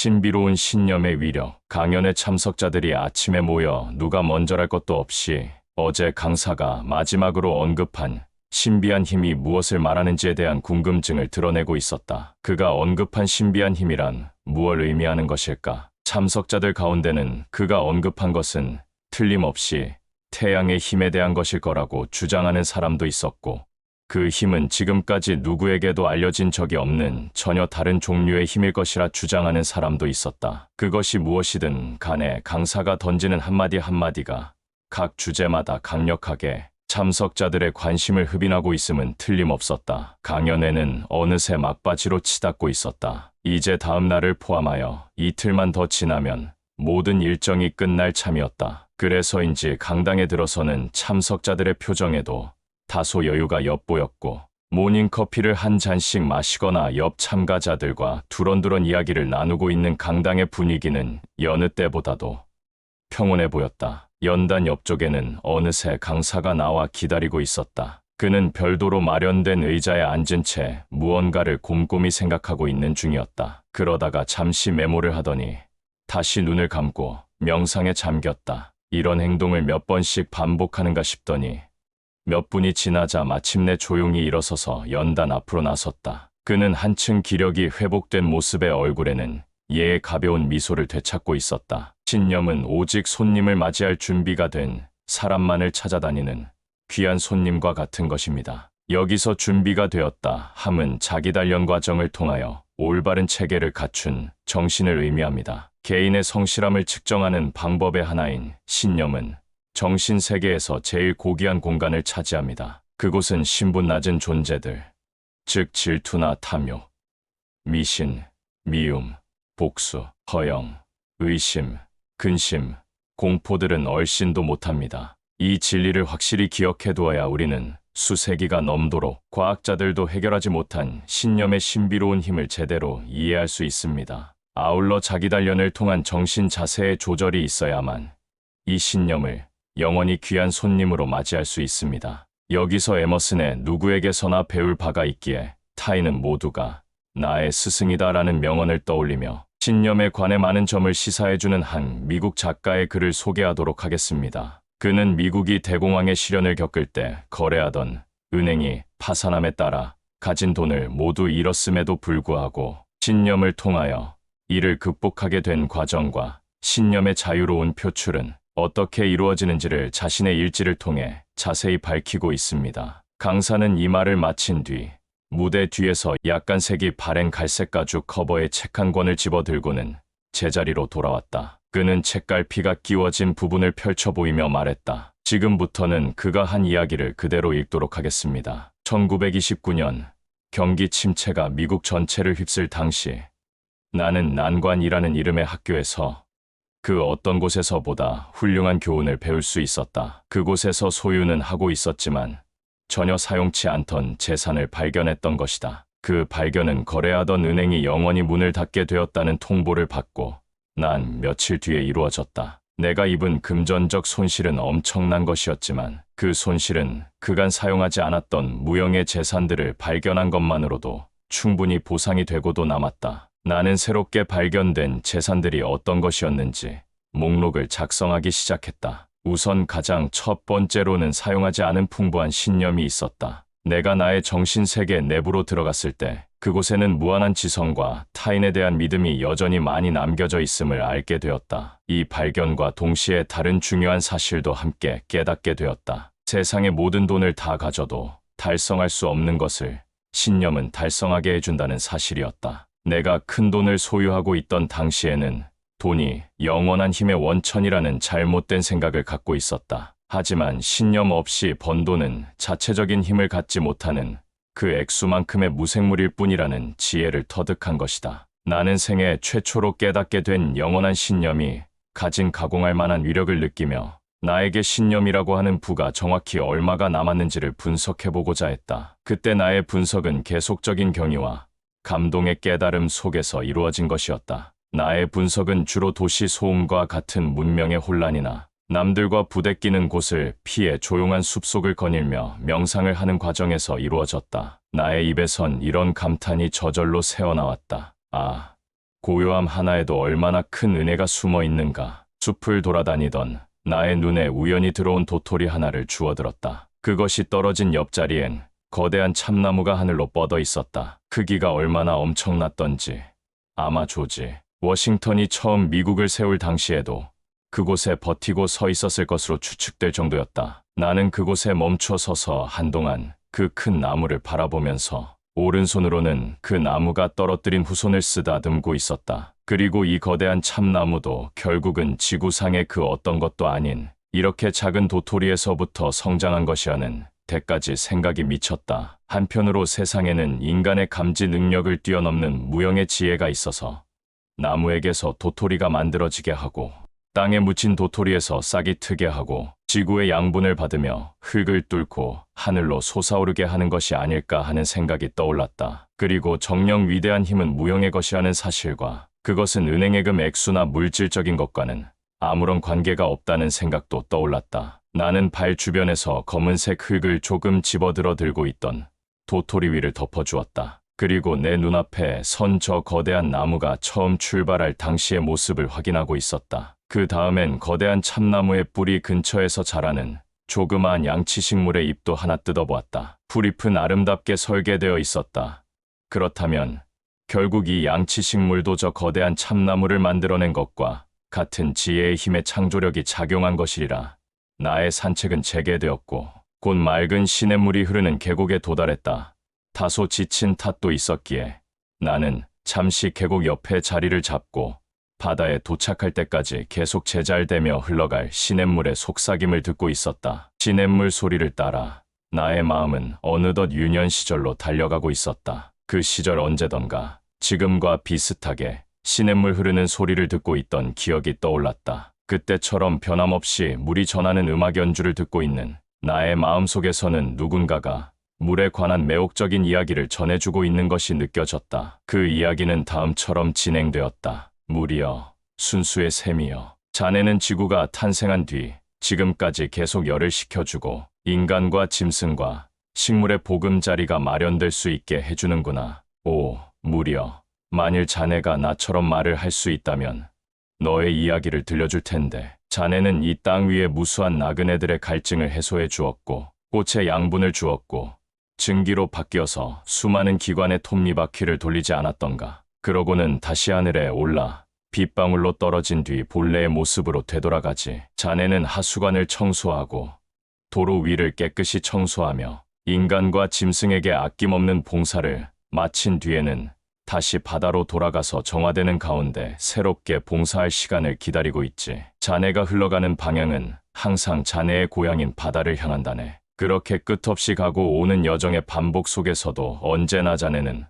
신비로운 신념의 위력, 강연의 참석자들이 아침에 모여 누가 먼저랄 것도 없이 어제 강사가 마지막으로 언급한 신비한 힘이 무엇을 말하는지에 대한 궁금증을 드러내고 있었다. 그가 언급한 신비한 힘이란 무엇을 의미하는 것일까? 참석자들 가운데는 그가 언급한 것은 틀림없이 태양의 힘에 대한 것일 거라고 주장하는 사람도 있었고, 그 힘은 지금까지 누구에게도 알려진 적이 없는 전혀 다른 종류의 힘일 것이라 주장하는 사람도 있었다. 그것이 무엇이든 간에 강사가 던지는 한마디 한마디가 각 주제마다 강력하게 참석자들의 관심을 흡인하고 있음은 틀림없었다. 강연회는 어느새 막바지로 치닫고 있었다. 이제 다음 날을 포함하여 이틀만 더 지나면 모든 일정이 끝날 참이었다. 그래서인지 강당에 들어서는 참석자들의 표정에도 다소 여유가 엿보였고, 모닝커피를 한 잔씩 마시거나 옆 참가자들과 두런두런 이야기를 나누고 있는 강당의 분위기는 여느 때보다도 평온해 보였다. 연단 옆쪽에는 어느새 강사가 나와 기다리고 있었다. 그는 별도로 마련된 의자에 앉은 채 무언가를 곰곰이 생각하고 있는 중이었다. 그러다가 잠시 메모를 하더니 다시 눈을 감고 명상에 잠겼다. 이런 행동을 몇 번씩 반복하는가 싶더니 몇 분이 지나자 마침내 조용히 일어서서 연단 앞으로 나섰다. 그는 한층 기력이 회복된 모습의 얼굴에는 예의 가벼운 미소를 되찾고 있었다. 신념은 오직 손님을 맞이할 준비가 된 사람만을 찾아다니는 귀한 손님과 같은 것입니다. 여기서 준비가 되었다 함은 자기 단련 과정을 통하여 올바른 체계를 갖춘 정신을 의미합니다. 개인의 성실함을 측정하는 방법의 하나인 신념은 정신 세계에서 제일 고귀한 공간을 차지합니다. 그곳은 신분 낮은 존재들, 즉 질투나 탐욕, 미신, 미움, 복수, 허영, 의심, 근심, 공포들은 얼씬도 못합니다. 이 진리를 확실히 기억해두어야 우리는 수세기가 넘도록 과학자들도 해결하지 못한 신념의 신비로운 힘을 제대로 이해할 수 있습니다. 아울러 자기 단련을 통한 정신 자세의 조절이 있어야만 이 신념을 영원히 귀한 손님으로 맞이할 수 있습니다. 여기서 에머슨의 누구에게서나 배울 바가 있기에 타인은 모두가 나의 스승이다라는 명언을 떠올리며 신념에 관해 많은 점을 시사해주는 한 미국 작가의 글을 소개하도록 하겠습니다. 그는 미국이 대공황의 시련을 겪을 때 거래하던 은행이 파산함에 따라 가진 돈을 모두 잃었음에도 불구하고 신념을 통하여 이를 극복하게 된 과정과 신념의 자유로운 표출은 어떻게 이루어지는지를 자신의 일지를 통해 자세히 밝히고 있습니다. 강사는 이 말을 마친 뒤 무대 뒤에서 약간 색이 바랜 갈색 가죽 커버의 책 한 권을 집어들고는 제자리로 돌아왔다. 그는 책갈피가 끼워진 부분을 펼쳐 보이며 말했다. 지금부터는 그가 한 이야기를 그대로 읽도록 하겠습니다. 1929년 경기 침체가 미국 전체를 휩쓸 당시 나는 난관이라는 이름의 학교에서 그 어떤 곳에서보다 훌륭한 교훈을 배울 수 있었다. 그곳에서 소유는 하고 있었지만 전혀 사용치 않던 재산을 발견했던 것이다. 그 발견은 거래하던 은행이 영원히 문을 닫게 되었다는 통보를 받고 난 며칠 뒤에 이루어졌다. 내가 입은 금전적 손실은 엄청난 것이었지만 그 손실은 그간 사용하지 않았던 무형의 재산들을 발견한 것만으로도 충분히 보상이 되고도 남았다. 나는 새롭게 발견된 재산들이 어떤 것이었는지 목록을 작성하기 시작했다. 우선 가장 첫 번째로는 사용하지 않은 풍부한 신념이 있었다. 내가 나의 정신세계 내부로 들어갔을 때 그곳에는 무한한 지성과 타인에 대한 믿음이 여전히 많이 남겨져 있음을 알게 되었다. 이 발견과 동시에 다른 중요한 사실도 함께 깨닫게 되었다. 세상의 모든 돈을 다 가져도 달성할 수 없는 것을 신념은 달성하게 해준다는 사실이었다. 내가 큰 돈을 소유하고 있던 당시에는 돈이 영원한 힘의 원천이라는 잘못된 생각을 갖고 있었다. 하지만 신념 없이 번 돈은 자체적인 힘을 갖지 못하는 그 액수만큼의 무생물일 뿐이라는 지혜를 터득한 것이다. 나는 생애 최초로 깨닫게 된 영원한 신념이 가진 가공할 만한 위력을 느끼며 나에게 신념이라고 하는 부가 정확히 얼마가 남았는지를 분석해보고자 했다. 그때 나의 분석은 계속적인 경의와 감동의 깨달음 속에서 이루어진 것이었다. 나의 분석은 주로 도시 소음과 같은 문명의 혼란이나 남들과 부대끼는 곳을 피해 조용한 숲속을 거닐며 명상을 하는 과정에서 이루어졌다. 나의 입에선 이런 감탄이 저절로 새어나왔다. 아, 고요함 하나에도 얼마나 큰 은혜가 숨어 있는가. 숲을 돌아다니던 나의 눈에 우연히 들어온 도토리 하나를 주워들었다. 그것이 떨어진 옆자리엔 거대한 참나무가 하늘로 뻗어 있었다. 크기가 얼마나 엄청났던지. 아마 조지 워싱턴이 처음 미국을 세울 당시에도 그곳에 버티고 서 있었을 것으로 추측될 정도였다. 나는 그곳에 멈춰 서서 한동안 그 큰 나무를 바라보면서 오른손으로는 그 나무가 떨어뜨린 후손을 쓰다듬고 있었다. 그리고 이 거대한 참나무도 결국은 지구상의 그 어떤 것도 아닌 이렇게 작은 도토리에서부터 성장한 것이라는 데까지 생각이 미쳤다. 한편으로 세상에는 인간의 감지 능력을 뛰어넘는 무형의 지혜가 있어서 나무에게서 도토리가 만들어지게 하고 땅에 묻힌 도토리에서 싹이 트게 하고 지구의 양분을 받으며 흙을 뚫고 하늘로 솟아오르게 하는 것이 아닐까 하는 생각이 떠올랐다. 그리고 정녕 위대한 힘은 무형의 것이라는 사실과 그것은 은행의 금 액수나 물질적인 것과는 아무런 관계가 없다는 생각도 떠올랐다. 나는 발 주변에서 검은색 흙을 조금 집어들어 들고 있던 도토리 위를 덮어주었다. 그리고 내 눈앞에 선 저 거대한 나무가 처음 출발할 당시의 모습을 확인하고 있었다. 그 다음엔 거대한 참나무의 뿌리 근처에서 자라는 조그마한 양치식물의 잎도 하나 뜯어보았다. 풀잎은 아름답게 설계되어 있었다. 그렇다면 결국 이 양치식물도 저 거대한 참나무를 만들어낸 것과 같은 지혜의 힘의 창조력이 작용한 것이리라. 나의 산책은 재개되었고 곧 맑은 시냇물이 흐르는 계곡에 도달했다. 다소 지친 탓도 있었기에 나는 잠시 계곡 옆에 자리를 잡고 바다에 도착할 때까지 계속 제잘되며 흘러갈 시냇물의 속삭임을 듣고 있었다. 시냇물 소리를 따라 나의 마음은 어느덧 유년 시절로 달려가고 있었다. 그 시절 언제던가 지금과 비슷하게 시냇물 흐르는 소리를 듣고 있던 기억이 떠올랐다. 그때처럼 변함없이 물이 전하는 음악 연주를 듣고 있는 나의 마음속에서는 누군가가 물에 관한 매혹적인 이야기를 전해주고 있는 것이 느껴졌다. 그 이야기는 다음처럼 진행되었다. 물이여, 순수의 샘이여, 자네는 지구가 탄생한 뒤 지금까지 계속 열을 식혀주고 인간과 짐승과 식물의 보금자리가 마련될 수 있게 해주는구나. 오, 물이여, 만일 자네가 나처럼 말을 할 수 있다면 너의 이야기를 들려줄 텐데. 자네는 이 땅 위에 무수한 나그네들의 갈증을 해소해 주었고 꽃의 양분을 주었고 증기로 바뀌어서 수많은 기관의 톱니바퀴를 돌리지 않았던가. 그러고는 다시 하늘에 올라 빗방울로 떨어진 뒤 본래의 모습으로 되돌아가지. 자네는 하수관을 청소하고 도로 위를 깨끗이 청소하며 인간과 짐승에게 아낌없는 봉사를 마친 뒤에는 다시 바다로 돌아가서 정화되는 가운데 새롭게 봉사할 시간을 기다리고 있지. 자네가 흘러가는 방향은 항상 자네의 고향인 바다를 향한다네. 그렇게 끝없이 가고 오는 여정의 반복 속에서도 언제나 자네는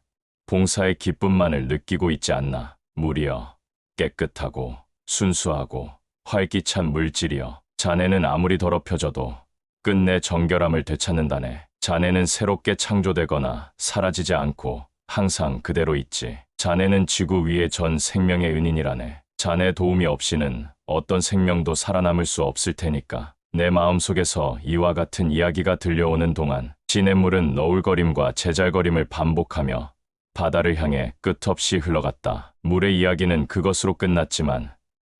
봉사의 기쁨만을 느끼고 있지 않나. 물이여, 깨끗하고 순수하고 활기찬 물질이여, 자네는 아무리 더럽혀져도 끝내 정결함을 되찾는다네. 자네는 새롭게 창조되거나 사라지지 않고 항상 그대로 있지. 자네는 지구 위의 전 생명의 은인이라네. 자네 도움이 없이는 어떤 생명도 살아남을 수 없을 테니까. 내 마음속에서 이와 같은 이야기가 들려오는 동안 시냇물은 너울거림과 제잘거림을 반복하며 바다를 향해 끝없이 흘러갔다. 물의 이야기는 그것으로 끝났지만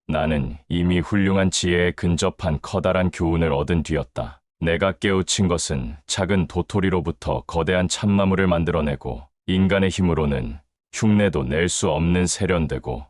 나는 이미 훌륭한 지혜에 근접한 커다란 교훈을 얻은 뒤였다. 내가 깨우친 것은 작은 도토리로부터 거대한 참나무를 만들어내고 인간의 힘으로는 흉내도 낼 수 없는 세련되고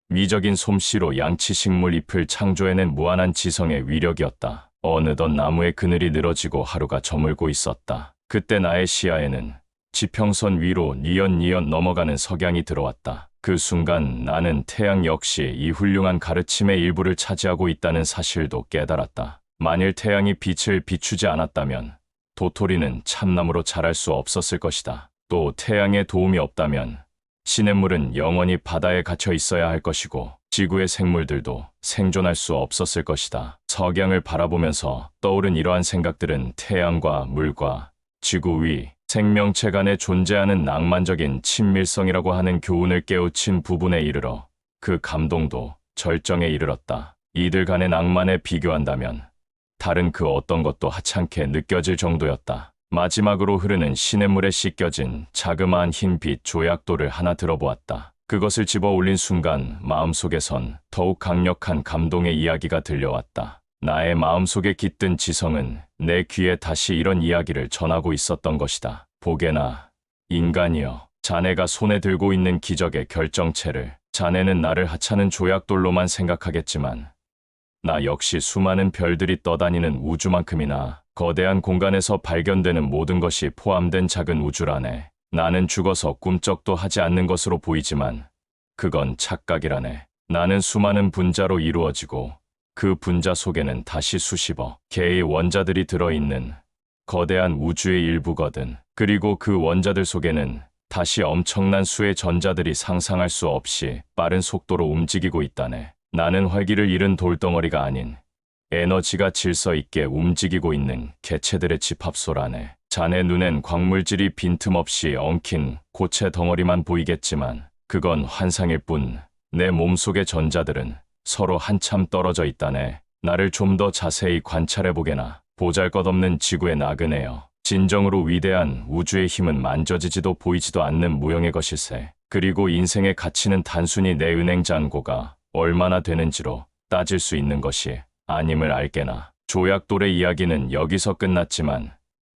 미적인 솜씨로 양치식물 잎을 창조해낸 무한한 지성의 위력이었다. 어느덧 나무의 그늘이 늘어지고 하루가 저물고 있었다. 그때 나의 시야에는 지평선 위로 뉘엿뉘엿 넘어가는 석양이 들어왔다. 그 순간 나는 태양 역시 이 훌륭한 가르침의 일부를 차지하고 있다는 사실도 깨달았다. 만일 태양이 빛을 비추지 않았다면 도토리는 참나무로 자랄 수 없었을 것이다. 또 태양의 도움이 없다면 시냇물은 영원히 바다에 갇혀 있어야 할 것이고 지구의 생물들도 생존할 수 없었을 것이다. 석양을 바라보면서 떠오른 이러한 생각들은 태양과 물과 지구 위 생명체 간에 존재하는 낭만적인 친밀성이라고 하는 교훈을 깨우친 부분에 이르러 그 감동도 절정에 이르렀다. 이들 간의 낭만에 비교한다면 다른 그 어떤 것도 하찮게 느껴질 정도였다. 마지막으로 흐르는 시냇물에 씻겨진 자그마한 흰빛 조약돌을 하나 들어보았다. 그것을 집어 올린 순간 마음속에선 더욱 강력한 감동의 이야기가 들려왔다. 나의 마음속에 깃든 지성은 내 귀에 다시 이런 이야기를 전하고 있었던 것이다. 보게나, 인간이여, 자네가 손에 들고 있는 기적의 결정체를 자네는 나를 하찮은 조약돌로만 생각하겠지만 나 역시 수많은 별들이 떠다니는 우주만큼이나 거대한 공간에서 발견되는 모든 것이 포함된 작은 우주라네. 나는 죽어서 꿈쩍도 하지 않는 것으로 보이지만 그건 착각이라네. 나는 수많은 분자로 이루어지고 그 분자 속에는 다시 수십억 개의 원자들이 들어있는 거대한 우주의 일부거든. 그리고 그 원자들 속에는 다시 엄청난 수의 전자들이 상상할 수 없이 빠른 속도로 움직이고 있다네. 나는 활기를 잃은 돌덩어리가 아닌 에너지가 질서 있게 움직이고 있는 개체들의 집합소라네. 자네 눈엔 광물질이 빈틈없이 엉킨 고체 덩어리만 보이겠지만 그건 환상일 뿐 내 몸속의 전자들은 서로 한참 떨어져 있다네. 나를 좀 더 자세히 관찰해보게나. 보잘것없는 지구의 나그네여. 진정으로 위대한 우주의 힘은 만져지지도 보이지도 않는 무형의 것일세. 그리고 인생의 가치는 단순히 내 은행잔고가 얼마나 되는지로 따질 수 있는 것이 아님을 알게나. 조약돌의 이야기는 여기서 끝났지만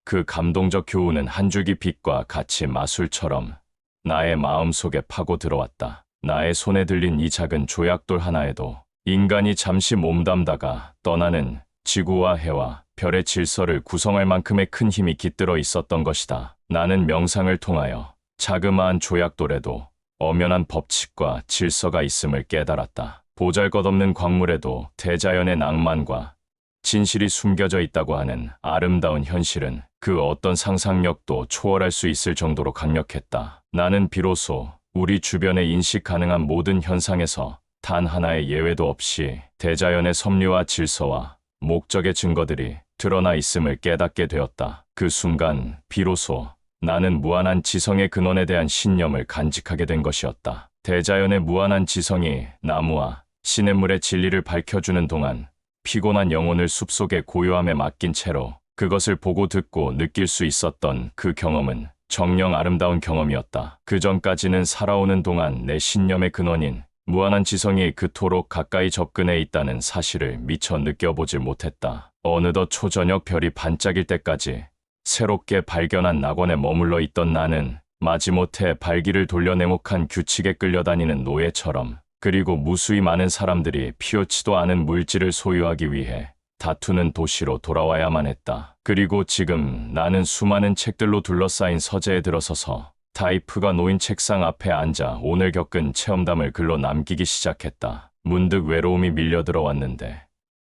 그 감동적 교훈은 한 줄기 빛과 같이 마술처럼 나의 마음속에 파고 들어왔다. 나의 손에 들린 이 작은 조약돌 하나에도 인간이 잠시 몸담다가 떠나는 지구와 해와 별의 질서를 구성할 만큼의 큰 힘이 깃들어 있었던 것이다. 나는 명상을 통하여 자그마한 조약돌에도 엄연한 법칙과 질서가 있음을 깨달았다. 보잘것없는 광물에도 대자연의 낭만과 진실이 숨겨져 있다고 하는 아름다운 현실은 그 어떤 상상력도 초월할 수 있을 정도로 강력했다. 나는 비로소 우리 주변에 인식 가능한 모든 현상에서 단 하나의 예외도 없이 대자연의 섭리와 질서와 목적의 증거들이 드러나 있음을 깨닫게 되었다. 그 순간 비로소 나는 무한한 지성의 근원에 대한 신념을 간직하게 된 것이었다. 대자연의 무한한 지성이 나무와 시냇물의 진리를 밝혀주는 동안 피곤한 영혼을 숲속의 고요함에 맡긴 채로 그것을 보고 듣고 느낄 수 있었던 그 경험은 정녕 아름다운 경험이었다. 그 전까지는 살아오는 동안 내 신념의 근원인 무한한 지성이 그토록 가까이 접근해 있다는 사실을 미처 느껴보질 못했다. 어느덧 초저녁 별이 반짝일 때까지 새롭게 발견한 낙원에 머물러 있던 나는 마지못해 발기를 돌려 냉혹한 규칙에 끌려다니는 노예처럼, 그리고 무수히 많은 사람들이 피어치도 않은 물질을 소유하기 위해 다투는 도시로 돌아와야만 했다. 그리고 지금 나는 수많은 책들로 둘러싸인 서재에 들어서서 타이프가 놓인 책상 앞에 앉아 오늘 겪은 체험담을 글로 남기기 시작했다. 문득 외로움이 밀려 들어왔는데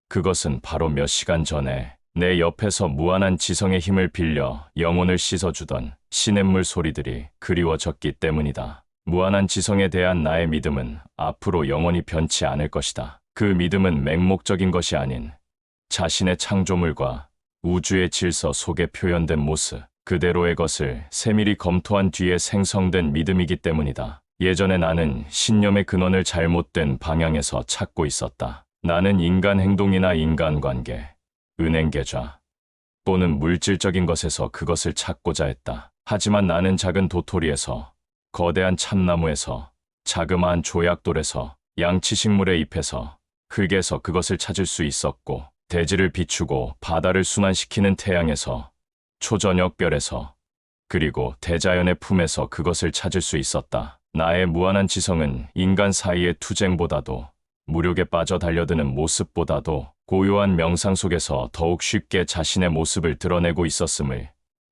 그것은 바로 몇 시간 전에 내 옆에서 무한한 지성의 힘을 빌려 영혼을 씻어주던 시냇물 소리들이 그리워졌기 때문이다. 무한한 지성에 대한 나의 믿음은 앞으로 영원히 변치 않을 것이다. 그 믿음은 맹목적인 것이 아닌 자신의 창조물과 우주의 질서 속에 표현된 모습 그대로의 것을 세밀히 검토한 뒤에 생성된 믿음이기 때문이다. 예전에 나는 신념의 근원을 잘못된 방향에서 찾고 있었다. 나는 인간 행동이나 인간관계, 은행계좌 또는 물질적인 것에서 그것을 찾고자 했다. 하지만 나는 작은 도토리에서, 거대한 참나무에서, 자그마한 조약돌에서, 양치식물의 잎에서, 흙에서 그것을 찾을 수 있었고, 대지를 비추고 바다를 순환시키는 태양에서, 초저녁별에서, 그리고 대자연의 품에서 그것을 찾을 수 있었다. 나의 무한한 지성은 인간 사이의 투쟁보다도, 무력에 빠져 달려드는 모습보다도 고요한 명상 속에서 더욱 쉽게 자신의 모습을 드러내고 있었음을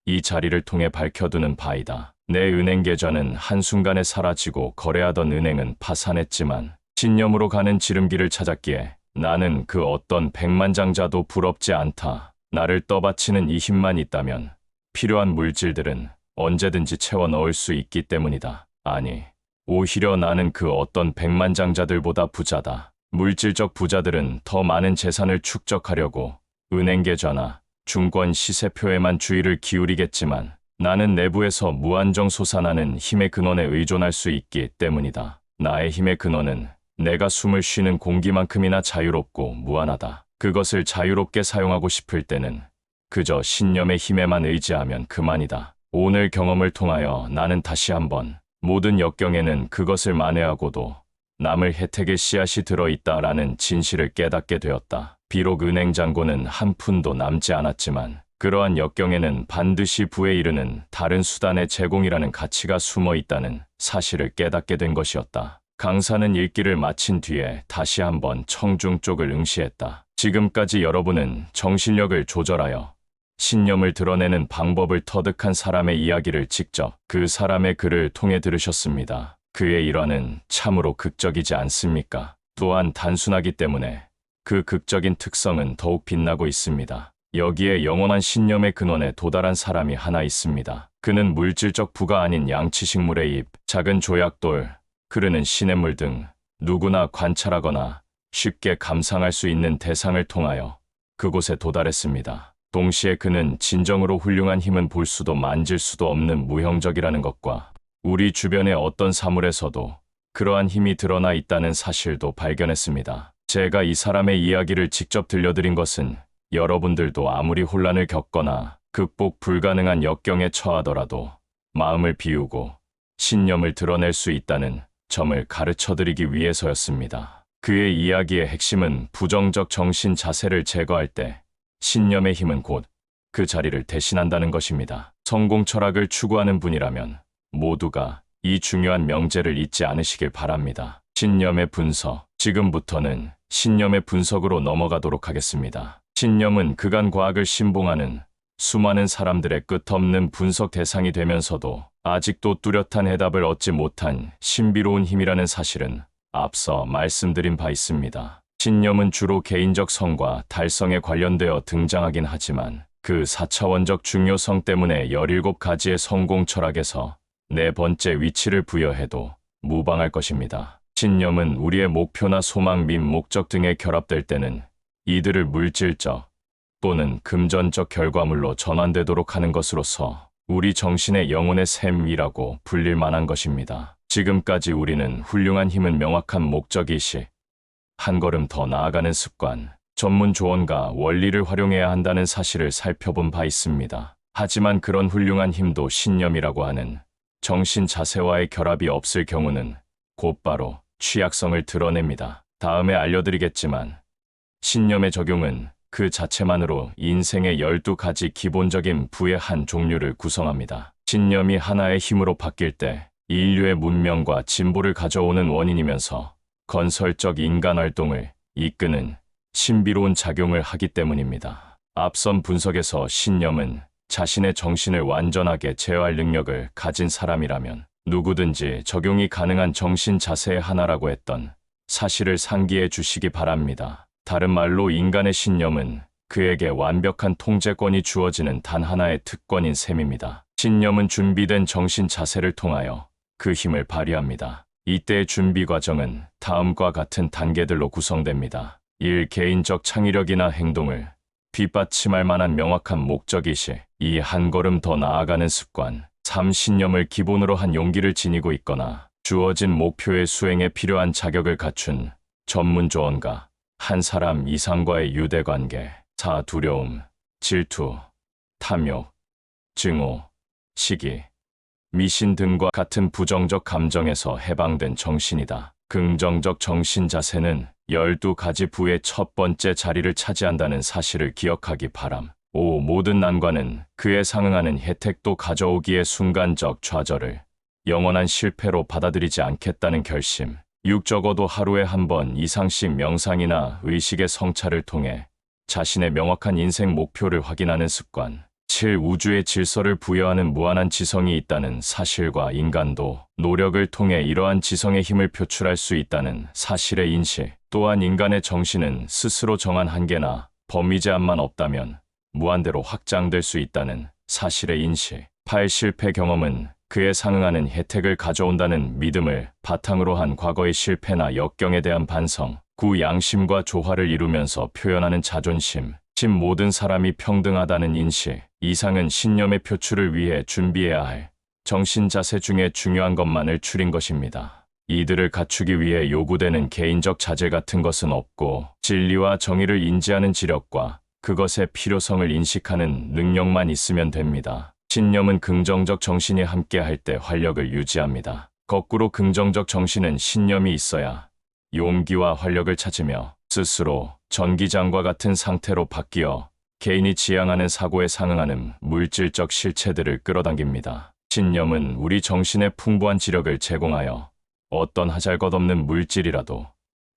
이 자리를 통해 밝혀두는 바이다. 내 은행 계좌는 한순간에 사라지고 거래하던 은행은 파산했지만 신념으로 가는 지름길을 찾았기에 나는 그 어떤 백만장자도 부럽지 않다. 나를 떠받치는 이 힘만 있다면 필요한 물질들은 언제든지 채워 넣을 수 있기 때문이다. 아니, 오히려 나는 그 어떤 백만장자들보다 부자다. 물질적 부자들은 더 많은 재산을 축적하려고 은행 계좌나 중권 시세표에만 주의를 기울이겠지만 나는 내부에서 무한정 솟아나는 힘의 근원에 의존할 수 있기 때문이다. 나의 힘의 근원은 내가 숨을 쉬는 공기만큼이나 자유롭고 무한하다. 그것을 자유롭게 사용하고 싶을 때는 그저 신념의 힘에만 의지하면 그만이다. 오늘 경험을 통하여 나는 다시 한번 모든 역경에는 그것을 만회하고도 남을 혜택의 씨앗이 들어있다라는 진실을 깨닫게 되었다. 비록 은행 잔고는 한 푼도 남지 않았지만 그러한 역경에는 반드시 부에 이르는 다른 수단의 제공이라는 가치가 숨어 있다는 사실을 깨닫게 된 것이었다. 강사는 읽기를 마친 뒤에 다시 한번 청중 쪽을 응시했다. 지금까지 여러분은 정신력을 조절하여 신념을 드러내는 방법을 터득한 사람의 이야기를 직접 그 사람의 글을 통해 들으셨습니다. 그의 일화는 참으로 극적이지 않습니까? 또한 단순하기 때문에 그 극적인 특성은 더욱 빛나고 있습니다. 여기에 영원한 신념의 근원에 도달한 사람이 하나 있습니다. 그는 물질적 부가 아닌 양치식물의 잎, 작은 조약돌, 흐르는 시냇물 등 누구나 관찰하거나 쉽게 감상할 수 있는 대상을 통하여 그곳에 도달했습니다. 동시에 그는 진정으로 훌륭한 힘은 볼 수도 만질 수도 없는 무형적이라는 것과 우리 주변의 어떤 사물에서도 그러한 힘이 드러나 있다는 사실도 발견했습니다. 제가 이 사람의 이야기를 직접 들려드린 것은 여러분들도 아무리 혼란을 겪거나 극복 불가능한 역경에 처하더라도 마음을 비우고 신념을 드러낼 수 있다는 점을 가르쳐드리기 위해서였습니다. 그의 이야기의 핵심은 부정적 정신 자세를 제거할 때 신념의 힘은 곧 그 자리를 대신한다는 것입니다. 성공 철학을 추구하는 분이라면 모두가 이 중요한 명제를 잊지 않으시길 바랍니다. 신념의 분석. 지금부터는 신념의 분석으로 넘어가도록 하겠습니다. 신념은 그간 과학을 신봉하는 수많은 사람들의 끝없는 분석 대상이 되면서도 아직도 뚜렷한 해답을 얻지 못한 신비로운 힘이라는 사실은 앞서 말씀드린 바 있습니다. 신념은 주로 개인적 성과 달성에 관련되어 등장하긴 하지만 그 4차원적 중요성 때문에 17가지의 성공 철학에서 4번째 위치를 부여해도 무방할 것입니다. 신념은 우리의 목표나 소망 및 목적 등에 결합될 때는 이들을 물질적 또는 금전적 결과물로 전환되도록 하는 것으로서 우리 정신의 영혼의 셈이라고 불릴 만한 것입니다. 지금까지 우리는 훌륭한 힘은 명확한 목적의식, 한 걸음 더 나아가는 습관, 전문 조언과 원리를 활용해야 한다는 사실을 살펴본 바 있습니다. 하지만 그런 훌륭한 힘도 신념이라고 하는 정신 자세와의 결합이 없을 경우는 곧바로 취약성을 드러냅니다. 다음에 알려드리겠지만 신념의 적용은 그 자체만으로 인생의 12가지 기본적인 부의 한 종류를 구성합니다. 신념이 하나의 힘으로 바뀔 때 인류의 문명과 진보를 가져오는 원인이면서 건설적 인간 활동을 이끄는 신비로운 작용을 하기 때문입니다. 앞선 분석에서 신념은 자신의 정신을 완전하게 제어할 능력을 가진 사람이라면 누구든지 적용이 가능한 정신 자세의 하나라고 했던 사실을 상기해 주시기 바랍니다. 다른 말로 인간의 신념은 그에게 완벽한 통제권이 주어지는 단 하나의 특권인 셈입니다. 신념은 준비된 정신 자세를 통하여 그 힘을 발휘합니다. 이때의 준비 과정은 다음과 같은 단계들로 구성됩니다. 1. 개인적 창의력이나 행동을 뒷받침할 만한 명확한 목적의식. 2. 한 걸음 더 나아가는 습관. 3. 신념을 기본으로 한 용기를 지니고 있거나 주어진 목표의 수행에 필요한 자격을 갖춘 전문 조언가. 한 사람 이상과의 유대관계. 4. 두려움, 질투, 탐욕, 증오, 시기, 미신 등과 같은 부정적 감정에서 해방된 정신이다. 긍정적 정신 자세는 12가지 부의 첫 번째 자리를 차지한다는 사실을 기억하기 바람. 5. 모든 난관은 그에 상응하는 혜택도 가져오기에 순간적 좌절을 영원한 실패로 받아들이지 않겠다는 결심. 6. 적어도 하루에 한 번 이상씩 명상이나 의식의 성찰을 통해 자신의 명확한 인생 목표를 확인하는 습관. 7. 우주의 질서를 부여하는 무한한 지성이 있다는 사실과 인간도 노력을 통해 이러한 지성의 힘을 표출할 수 있다는 사실의 인식. 또한 인간의 정신은 스스로 정한 한계나 범위 제한만 없다면 무한대로 확장될 수 있다는 사실의 인식. 8. 실패 경험은 그에 상응하는 혜택을 가져온다는 믿음을 바탕으로 한 과거의 실패나 역경에 대한 반성. 9. 양심과 조화를 이루면서 표현하는 자존심. 10. 모든 사람이 평등하다는 인식. 이상은 신념의 표출을 위해 준비해야 할 정신 자세 중에 중요한 것만을 추린 것입니다. 이들을 갖추기 위해 요구되는 개인적 자질 같은 것은 없고 진리와 정의를 인지하는 지력과 그것의 필요성을 인식하는 능력만 있으면 됩니다. 신념은 긍정적 정신이 함께할 때 활력을 유지합니다. 거꾸로 긍정적 정신은 신념이 있어야 용기와 활력을 찾으며 스스로 전기장과 같은 상태로 바뀌어 개인이 지향하는 사고에 상응하는 물질적 실체들을 끌어당깁니다. 신념은 우리 정신에 풍부한 지력을 제공하여 어떤 하잘것없는 물질이라도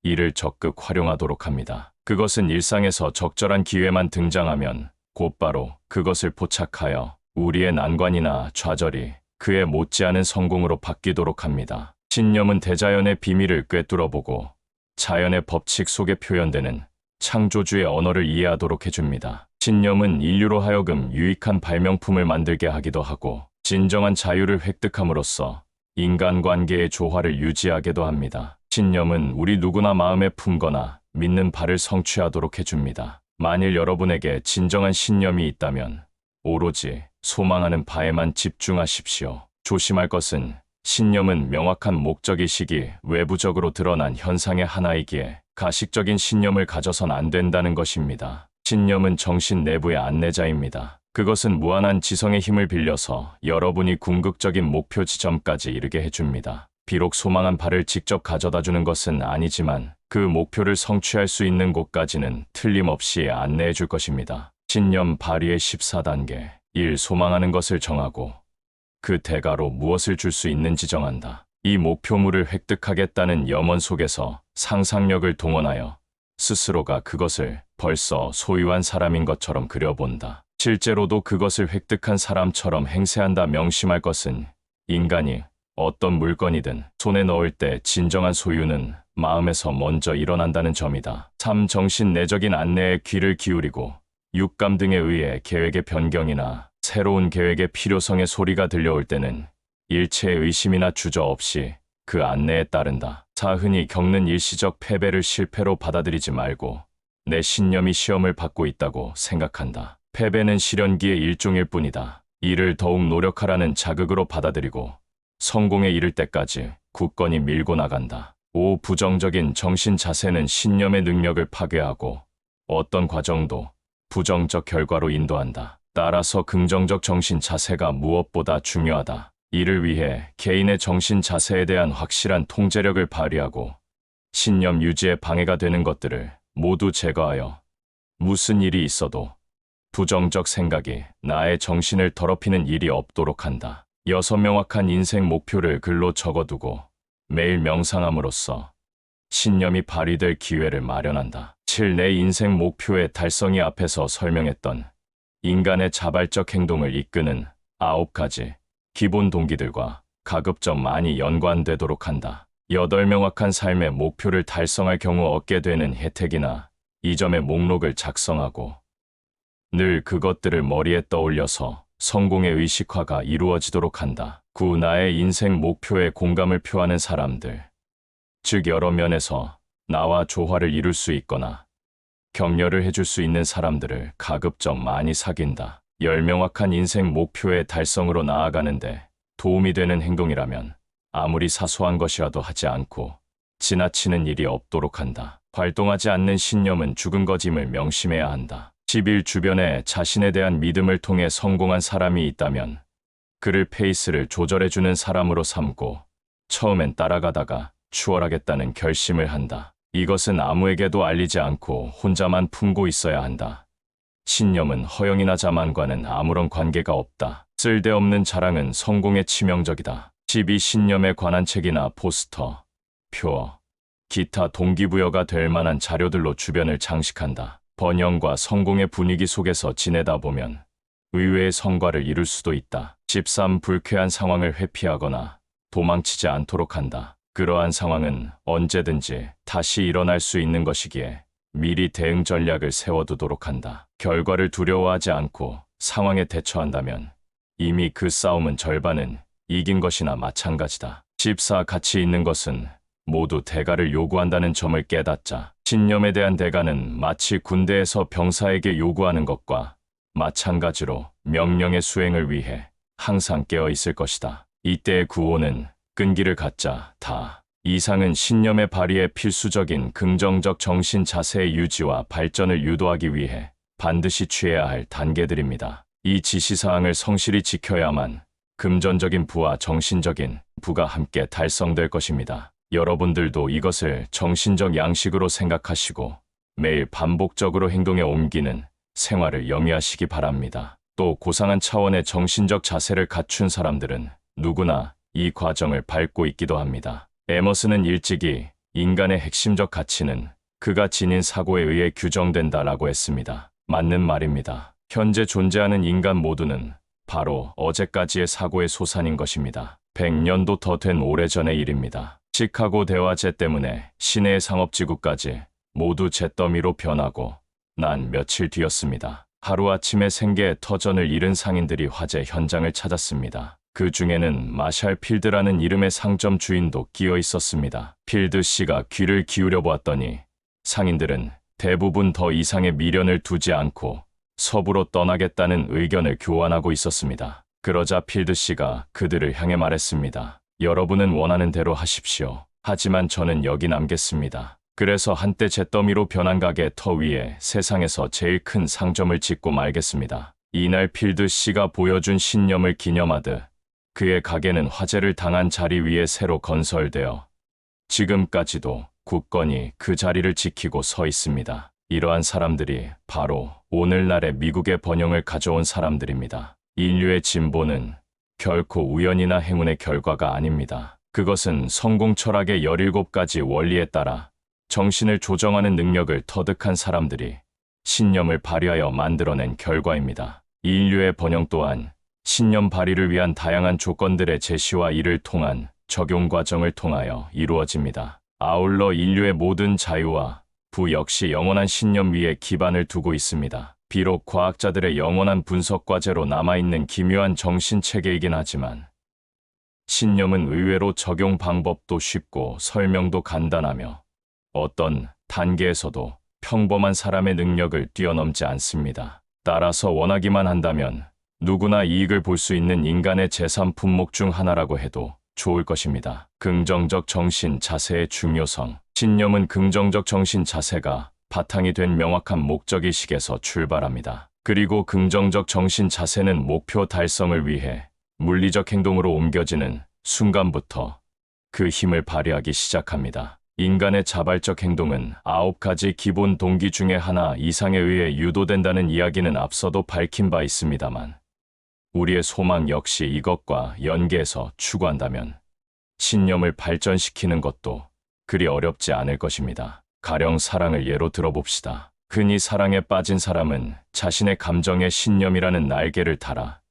이를 적극 활용하도록 합니다. 그것은 일상에서 적절한 기회만 등장하면 곧바로 그것을 포착하여 우리의 난관이나 좌절이 그에 못지않은 성공으로 바뀌도록 합니다. 신념은 대자연의 비밀을 꿰뚫어보고 자연의 법칙 속에 표현되는 창조주의 언어를 이해하도록 해줍니다. 신념은 인류로 하여금 유익한 발명품을 만들게 하기도 하고 진정한 자유를 획득함으로써 인간관계의 조화를 유지하게도 합니다. 신념은 우리 누구나 마음에 품거나 믿는 바를 성취하도록 해줍니다. 만일 여러분에게 진정한 신념이 있다면 오로지 소망하는 바에만 집중하십시오. 조심할 것은 신념은 명확한 목적의식이 외부적으로 드러난 현상의 하나이기에 가식적인 신념을 가져선 안 된다는 것입니다. 신념은 정신 내부의 안내자입니다. 그것은 무한한 지성의 힘을 빌려서 여러분이 궁극적인 목표 지점까지 이르게 해줍니다. 비록 소망한 바를 직접 가져다 주는 것은 아니지만 그 목표를 성취할 수 있는 곳까지는 틀림없이 안내해 줄 것입니다. 신념 발휘의 14단계 1. 소망하는 것을 정하고 그 대가로 무엇을 줄 수 있는지 정한다. 이 목표물을 획득하겠다는 염원 속에서 상상력을 동원하여 스스로가 그것을 벌써 소유한 사람인 것처럼 그려본다. 실제로도 그것을 획득한 사람처럼 행세한다. 명심할 것은 인간이 어떤 물건이든 손에 넣을 때 진정한 소유는 마음에서 먼저 일어난다는 점이다. 3. 정신 내적인 안내에 귀를 기울이고 육감 등에 의해 계획의 변경이나 새로운 계획의 필요성의 소리가 들려올 때는 일체의 의심이나 주저 없이 그 안내에 따른다. 4. 흔히 겪는 일시적 패배를 실패로 받아들이지 말고 내 신념이 시험을 받고 있다고 생각한다. 패배는 실현기의 일종일 뿐이다. 이를 더욱 노력하라는 자극으로 받아들이고 성공에 이를 때까지 굳건히 밀고 나간다. 5. 부정적인 정신 자세는 신념의 능력을 파괴하고 어떤 과정도 부정적 결과로 인도한다. 따라서 긍정적 정신 자세가 무엇보다 중요하다. 이를 위해 개인의 정신 자세에 대한 확실한 통제력을 발휘하고 신념 유지에 방해가 되는 것들을 모두 제거하여 무슨 일이 있어도 부정적 생각이 나의 정신을 더럽히는 일이 없도록 한다. 6. 명확한 인생 목표를 글로 적어두고 매일 명상함으로써 신념이 발휘될 기회를 마련한다. 7. 내 인생 목표의 달성이 앞에서 설명했던 인간의 자발적 행동을 이끄는 9가지 기본 동기들과 가급적 많이 연관되도록 한다. 8. 명확한 삶의 목표를 달성할 경우 얻게 되는 혜택이나 이점의 목록을 작성하고 늘 그것들을 머리에 떠올려서 성공의 의식화가 이루어지도록 한다. 9. 나의 인생 목표에 공감을 표하는 사람들, 즉 여러 면에서 나와 조화를 이룰 수 있거나 격려를 해줄 수 있는 사람들을 가급적 많이 사귄다. 10. 명확한 인생 목표의 달성으로 나아가는데 도움이 되는 행동이라면 아무리 사소한 것이라도 하지 않고 지나치는 일이 없도록 한다. 활동하지 않는 신념은 죽은 것임을 명심해야 한다. 11. 주변에 자신에 대한 믿음을 통해 성공한 사람이 있다면 그를 페이스를 조절해주는 사람으로 삼고 처음엔 따라가다가 추월하겠다는 결심을 한다. 이것은 아무에게도 알리지 않고 혼자만 품고 있어야 한다. 신념은 허영이나 자만과는 아무런 관계가 없다. 쓸데없는 자랑은 성공에 치명적이다. 12. 신념에 관한 책이나 포스터, 표, 기타 동기부여가 될 만한 자료들로 주변을 장식한다. 번영과 성공의 분위기 속에서 지내다 보면 의외의 성과를 이룰 수도 있다. 13. 불쾌한 상황을 회피하거나 도망치지 않도록 한다. 그러한 상황은 언제든지 다시 일어날 수 있는 것이기에 미리 대응 전략을 세워두도록 한다. 결과를 두려워하지 않고 상황에 대처한다면 이미 그 싸움은 절반은 이긴 것이나 마찬가지다. 14. 가치 있는 것은 모두 대가를 요구한다는 점을 깨닫자. 신념에 대한 대가는 마치 군대에서 병사에게 요구하는 것과 마찬가지로 명령의 수행을 위해 항상 깨어 있을 것이다. 이때의 구호는 끈기를 갖자 다. 이상은 신념의 발휘에 필수적인 긍정적 정신 자세의 유지와 발전을 유도하기 위해 반드시 취해야 할 단계들입니다. 이 지시사항을 성실히 지켜야만 금전적인 부와 정신적인 부가 함께 달성될 것입니다. 여러분들도 이것을 정신적 양식으로 생각하시고 매일 반복적으로 행동에 옮기는 생활을 영위하시기 바랍니다. 또 고상한 차원의 정신적 자세를 갖춘 사람들은 누구나 이 과정을 밟고 있기도 합니다. 에머슨은 일찍이 인간의 핵심적 가치는 그가 지닌 사고에 의해 규정된다라고 했습니다. 맞는 말입니다. 현재 존재하는 인간 모두는 바로 어제까지의 사고의 소산인 것입니다. 100년도 더 된 오래전의 일입니다. 시카고 대화재 때문에 시내의 상업지구까지 모두 잿더미로 변하고 난 며칠 뒤였습니다. 하루아침에 생계의 터전을 잃은 상인들이 화재 현장을 찾았습니다. 그 중에는 마샬 필드라는 이름의 상점 주인도 끼어 있었습니다. 필드 씨가 귀를 기울여 보았더니 상인들은 대부분 더 이상의 미련을 두지 않고 서부로 떠나겠다는 의견을 교환하고 있었습니다. 그러자 필드 씨가 그들을 향해 말했습니다. 여러분은 원하는 대로 하십시오. 하지만 저는 여기 남겠습니다. 그래서 한때 잿더미로 변한 가게 터 위에 세상에서 제일 큰 상점을 짓고 말겠습니다. 이날 필드 씨가 보여준 신념을 기념하듯 그의 가게는 화재를 당한 자리 위에 새로 건설되어 지금까지도 굳건히 그 자리를 지키고 서 있습니다. 이러한 사람들이 바로 오늘날의 미국의 번영을 가져온 사람들입니다. 인류의 진보는 결코 우연이나 행운의 결과가 아닙니다. 그것은 성공 철학의 17가지 원리에 따라 정신을 조정하는 능력을 터득한 사람들이 신념을 발휘하여 만들어낸 결과입니다. 인류의 번영 또한 신념 발휘를 위한 다양한 조건들의 제시와 이를 통한 적용 과정을 통하여 이루어집니다. 아울러 인류의 모든 자유와 부 역시 영원한 신념 위에 기반을 두고 있습니다. 비록 과학자들의 영원한 분석 과제로 남아있는 기묘한 정신체계이긴 하지만 신념은 의외로 적용 방법도 쉽고 설명도 간단하며 어떤 단계에서도 평범한 사람의 능력을 뛰어넘지 않습니다. 따라서 원하기만 한다면 누구나 이익을 볼 수 있는 인간의 재산 품목 중 하나라고 해도 좋을 것입니다. 긍정적 정신 자세의 중요성. 신념은 긍정적 정신 자세가 바탕이 된 명확한 목적의식에서 출발합니다. 그리고 긍정적 정신 자세는 목표 달성을 위해 물리적 행동으로 옮겨지는 순간부터 그 힘을 발휘하기 시작합니다. 인간의 자발적 행동은 9가지 기본 동기 중에 하나 이상에 의해 유도된다는 이야기는 앞서도 밝힌 바 있습니다만 우리의 소망 역시 이것과 연계해서 추구한다면 신념을 발전시키는 것도 그리 어렵지 않을 것입니다. 가령 사랑을 예로 들어봅시다. 흔히 사랑에 빠진 사람은 자신의 감정의 신념이라는 날개를 달아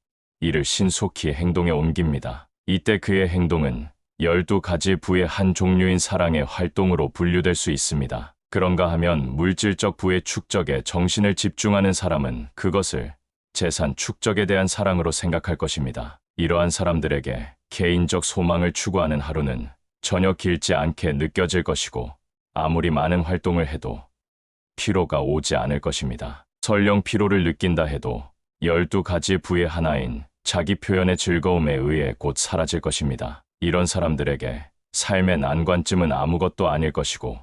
이를 신속히 행동에 옮깁니다. 이때 그의 행동은 12가지 부의 한 종류인 사랑의 활동으로 분류될 수 있습니다. 그런가 하면 물질적 부의 축적에 정신을 집중하는 사람은 그것을 재산 축적에 대한 사랑으로 생각할 것입니다. 이러한 사람들에게 개인적 소망을 추구하는 하루는 전혀 길지 않게 느껴질 것이고 아무리 많은 활동을 해도 피로가 오지 않을 것입니다. 설령 피로를 느낀다 해도 12가지 부의 하나인 자기 표현의 즐거움에 의해 곧 사라질 것입니다. 이런 사람들에게 삶의 난관쯤은 아무것도 아닐 것이고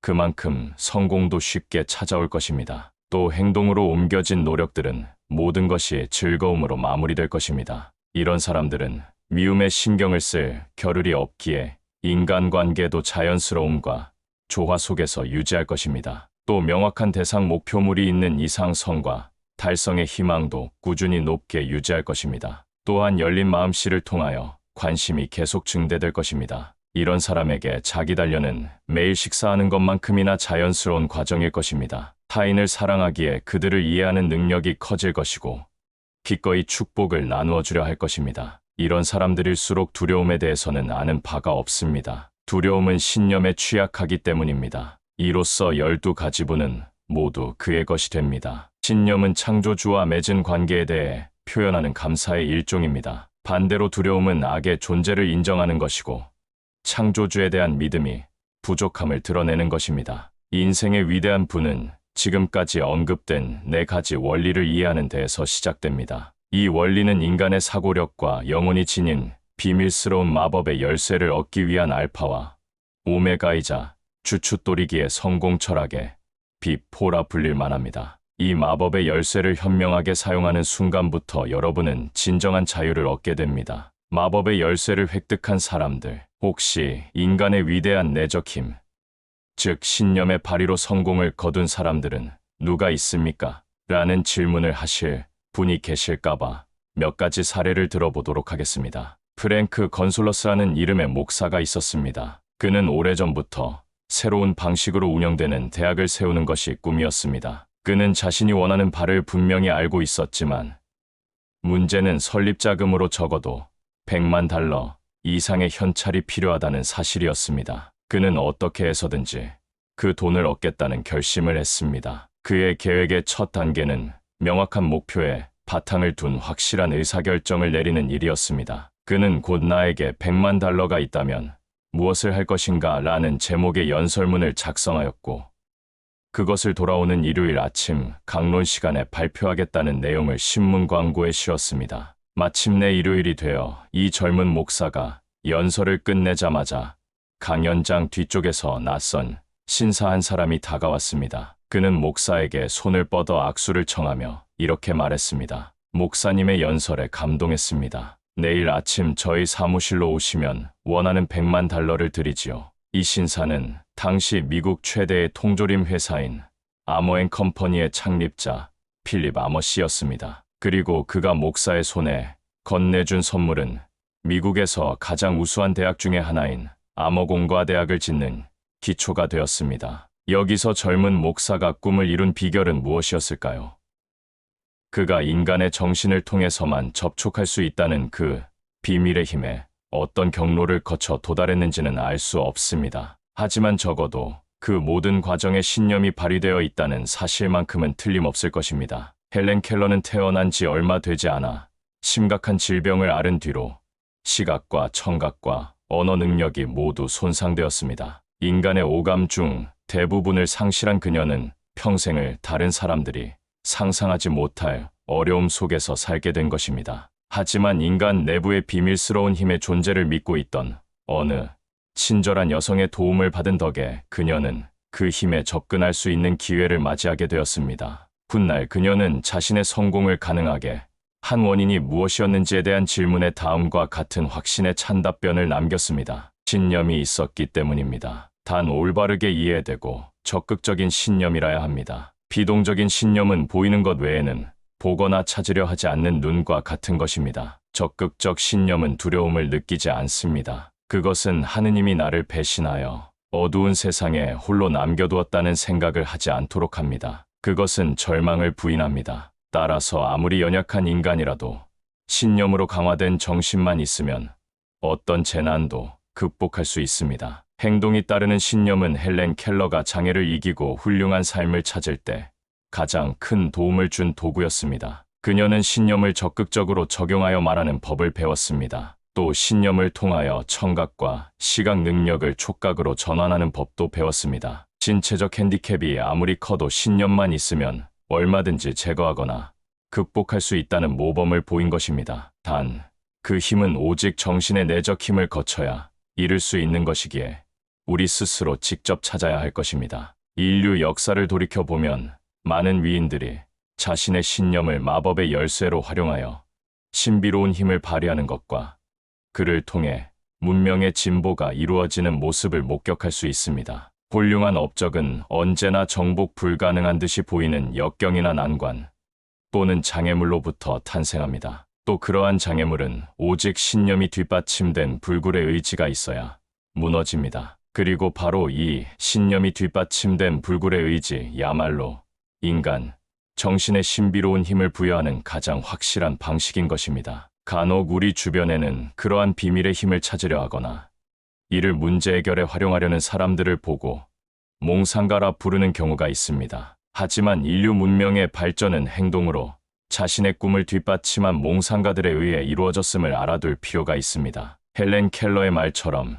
그만큼 성공도 쉽게 찾아올 것입니다. 또 행동으로 옮겨진 노력들은 모든 것이 즐거움으로 마무리될 것입니다. 이런 사람들은 미움에 신경을 쓸 겨를이 없기에 인간관계도 자연스러움과 조화 속에서 유지할 것입니다. 또 명확한 대상 목표물이 있는 이상성과 달성의 희망도 꾸준히 높게 유지할 것입니다. 또한 열린 마음씨를 통하여 관심이 계속 증대될 것입니다. 이런 사람에게 자기 단련은 매일 식사하는 것만큼이나 자연스러운 과정일 것입니다. 타인을 사랑하기에 그들을 이해하는 능력이 커질 것이고 기꺼이 축복을 나누어 주려 할 것입니다. 이런 사람들일수록 두려움에 대해서는 아는 바가 없습니다. 두려움은 신념에 취약하기 때문입니다. 이로써 12가지 부는 모두 그의 것이 됩니다. 신념은 창조주와 맺은 관계에 대해 표현하는 감사의 일종입니다. 반대로 두려움은 악의 존재를 인정하는 것이고 창조주에 대한 믿음이 부족함을 드러내는 것입니다. 인생의 위대한 부는 지금까지 언급된 4가지 원리를 이해하는 데에서 시작됩니다. 이 원리는 인간의 사고력과 영혼이 지닌 비밀스러운 마법의 열쇠를 얻기 위한 알파와 오메가이자 주춧돌이기의 성공 철학의 비포라 불릴 만합니다. 이 마법의 열쇠를 현명하게 사용하는 순간부터 여러분은 진정한 자유를 얻게 됩니다. 마법의 열쇠를 획득한 사람들, 혹시 인간의 위대한 내적 힘, 즉 신념의 발휘로 성공을 거둔 사람들은 누가 있습니까? 라는 질문을 하실 분이 계실까봐 몇 가지 사례를 들어보도록 하겠습니다. 프랭크 건솔러스라는 이름의 목사가 있었습니다. 그는 오래전부터 새로운 방식으로 운영되는 대학을 세우는 것이 꿈이었습니다. 그는 자신이 원하는 바를 분명히 알고 있었지만 문제는 설립 자금으로 적어도 100만 달러 이상의 현찰이 필요하다는 사실이었습니다. 그는 어떻게 해서든지 그 돈을 얻겠다는 결심을 했습니다. 그의 계획의 첫 단계는 명확한 목표에 바탕을 둔 확실한 의사결정을 내리는 일이었습니다. 그는 곧 나에게 100만 달러가 있다면 무엇을 할 것인가 라는 제목의 연설문을 작성하였고 그것을 돌아오는 일요일 아침 강론 시간에 발표하겠다는 내용을 신문 광고에 씌웠습니다. 마침내 일요일이 되어 이 젊은 목사가 연설을 끝내자마자 강연장 뒤쪽에서 낯선 신사 한 사람이 다가왔습니다. 그는 목사에게 손을 뻗어 악수를 청하며 이렇게 말했습니다. 목사님의 연설에 감동했습니다. 내일 아침 저희 사무실로 오시면 원하는 100만 달러를 드리지요. 이 신사는 당시 미국 최대의 통조림 회사인 아머앤컴퍼니의 창립자 필립 아머 씨였습니다. 그리고 그가 목사의 손에 건네준 선물은 미국에서 가장 우수한 대학 중의 하나인 아머공과대학을 짓는 기초가 되었습니다. 여기서 젊은 목사가 꿈을 이룬 비결은 무엇이었을까요? 그가 인간의 정신을 통해서만 접촉할 수 있다는 그 비밀의 힘에 어떤 경로를 거쳐 도달했는지는 알 수 없습니다. 하지만 적어도 그 모든 과정에 신념이 발휘되어 있다는 사실만큼은 틀림없을 것입니다. 헬렌 켈러는 태어난 지 얼마 되지 않아 심각한 질병을 앓은 뒤로 시각과 청각과 언어 능력이 모두 손상되었습니다. 인간의 오감 중 대부분을 상실한 그녀는 평생을 다른 사람들이 상상하지 못할 어려움 속에서 살게 된 것입니다. 하지만 인간 내부의 비밀스러운 힘의 존재를 믿고 있던 어느 친절한 여성의 도움을 받은 덕에 그녀는 그 힘에 접근할 수 있는 기회를 맞이하게 되었습니다. 훗날 그녀는 자신의 성공을 가능하게 한 원인이 무엇이었는지에 대한 질문에 다음과 같은 확신에 찬 답변을 남겼습니다. 신념이 있었기 때문입니다. 단 올바르게 이해되고 적극적인 신념이라야 합니다. 비동적인 신념은 보이는 것 외에는 보거나 찾으려 하지 않는 눈과 같은 것입니다. 적극적 신념은 두려움을 느끼지 않습니다. 그것은 하느님이 나를 배신하여 어두운 세상에 홀로 남겨두었다는 생각을 하지 않도록 합니다. 그것은 절망을 부인합니다. 따라서 아무리 연약한 인간이라도 신념으로 강화된 정신만 있으면 어떤 재난도 극복할 수 있습니다. 행동이 따르는 신념은 헬렌 켈러가 장애를 이기고 훌륭한 삶을 찾을 때 가장 큰 도움을 준 도구였습니다. 그녀는 신념을 적극적으로 적용하여 말하는 법을 배웠습니다. 또 신념을 통하여 청각과 시각 능력을 촉각으로 전환하는 법도 배웠습니다. 신체적 핸디캡이 아무리 커도 신념만 있으면 얼마든지 제거하거나 극복할 수 있다는 모범을 보인 것입니다. 단, 그 힘은 오직 정신의 내적 힘을 거쳐야 이룰 수 있는 것이기에 우리 스스로 직접 찾아야 할 것입니다. 인류 역사를 돌이켜보면 많은 위인들이 자신의 신념을 마법의 열쇠로 활용하여 신비로운 힘을 발휘하는 것과 그를 통해 문명의 진보가 이루어지는 모습을 목격할 수 있습니다. 훌륭한 업적은 언제나 정복 불가능한 듯이 보이는 역경이나 난관 또는 장애물로부터 탄생합니다. 또 그러한 장애물은 오직 신념이 뒷받침된 불굴의 의지가 있어야 무너집니다. 그리고 바로 이 신념이 뒷받침된 불굴의 의지야말로 인간, 정신의 신비로운 힘을 부여하는 가장 확실한 방식인 것입니다. 간혹 우리 주변에는 그러한 비밀의 힘을 찾으려 하거나 이를 문제 해결에 활용하려는 사람들을 보고 몽상가라 부르는 경우가 있습니다. 하지만 인류 문명의 발전은 행동으로 자신의 꿈을 뒷받침한 몽상가들에 의해 이루어졌음을 알아둘 필요가 있습니다. 헬렌 켈러의 말처럼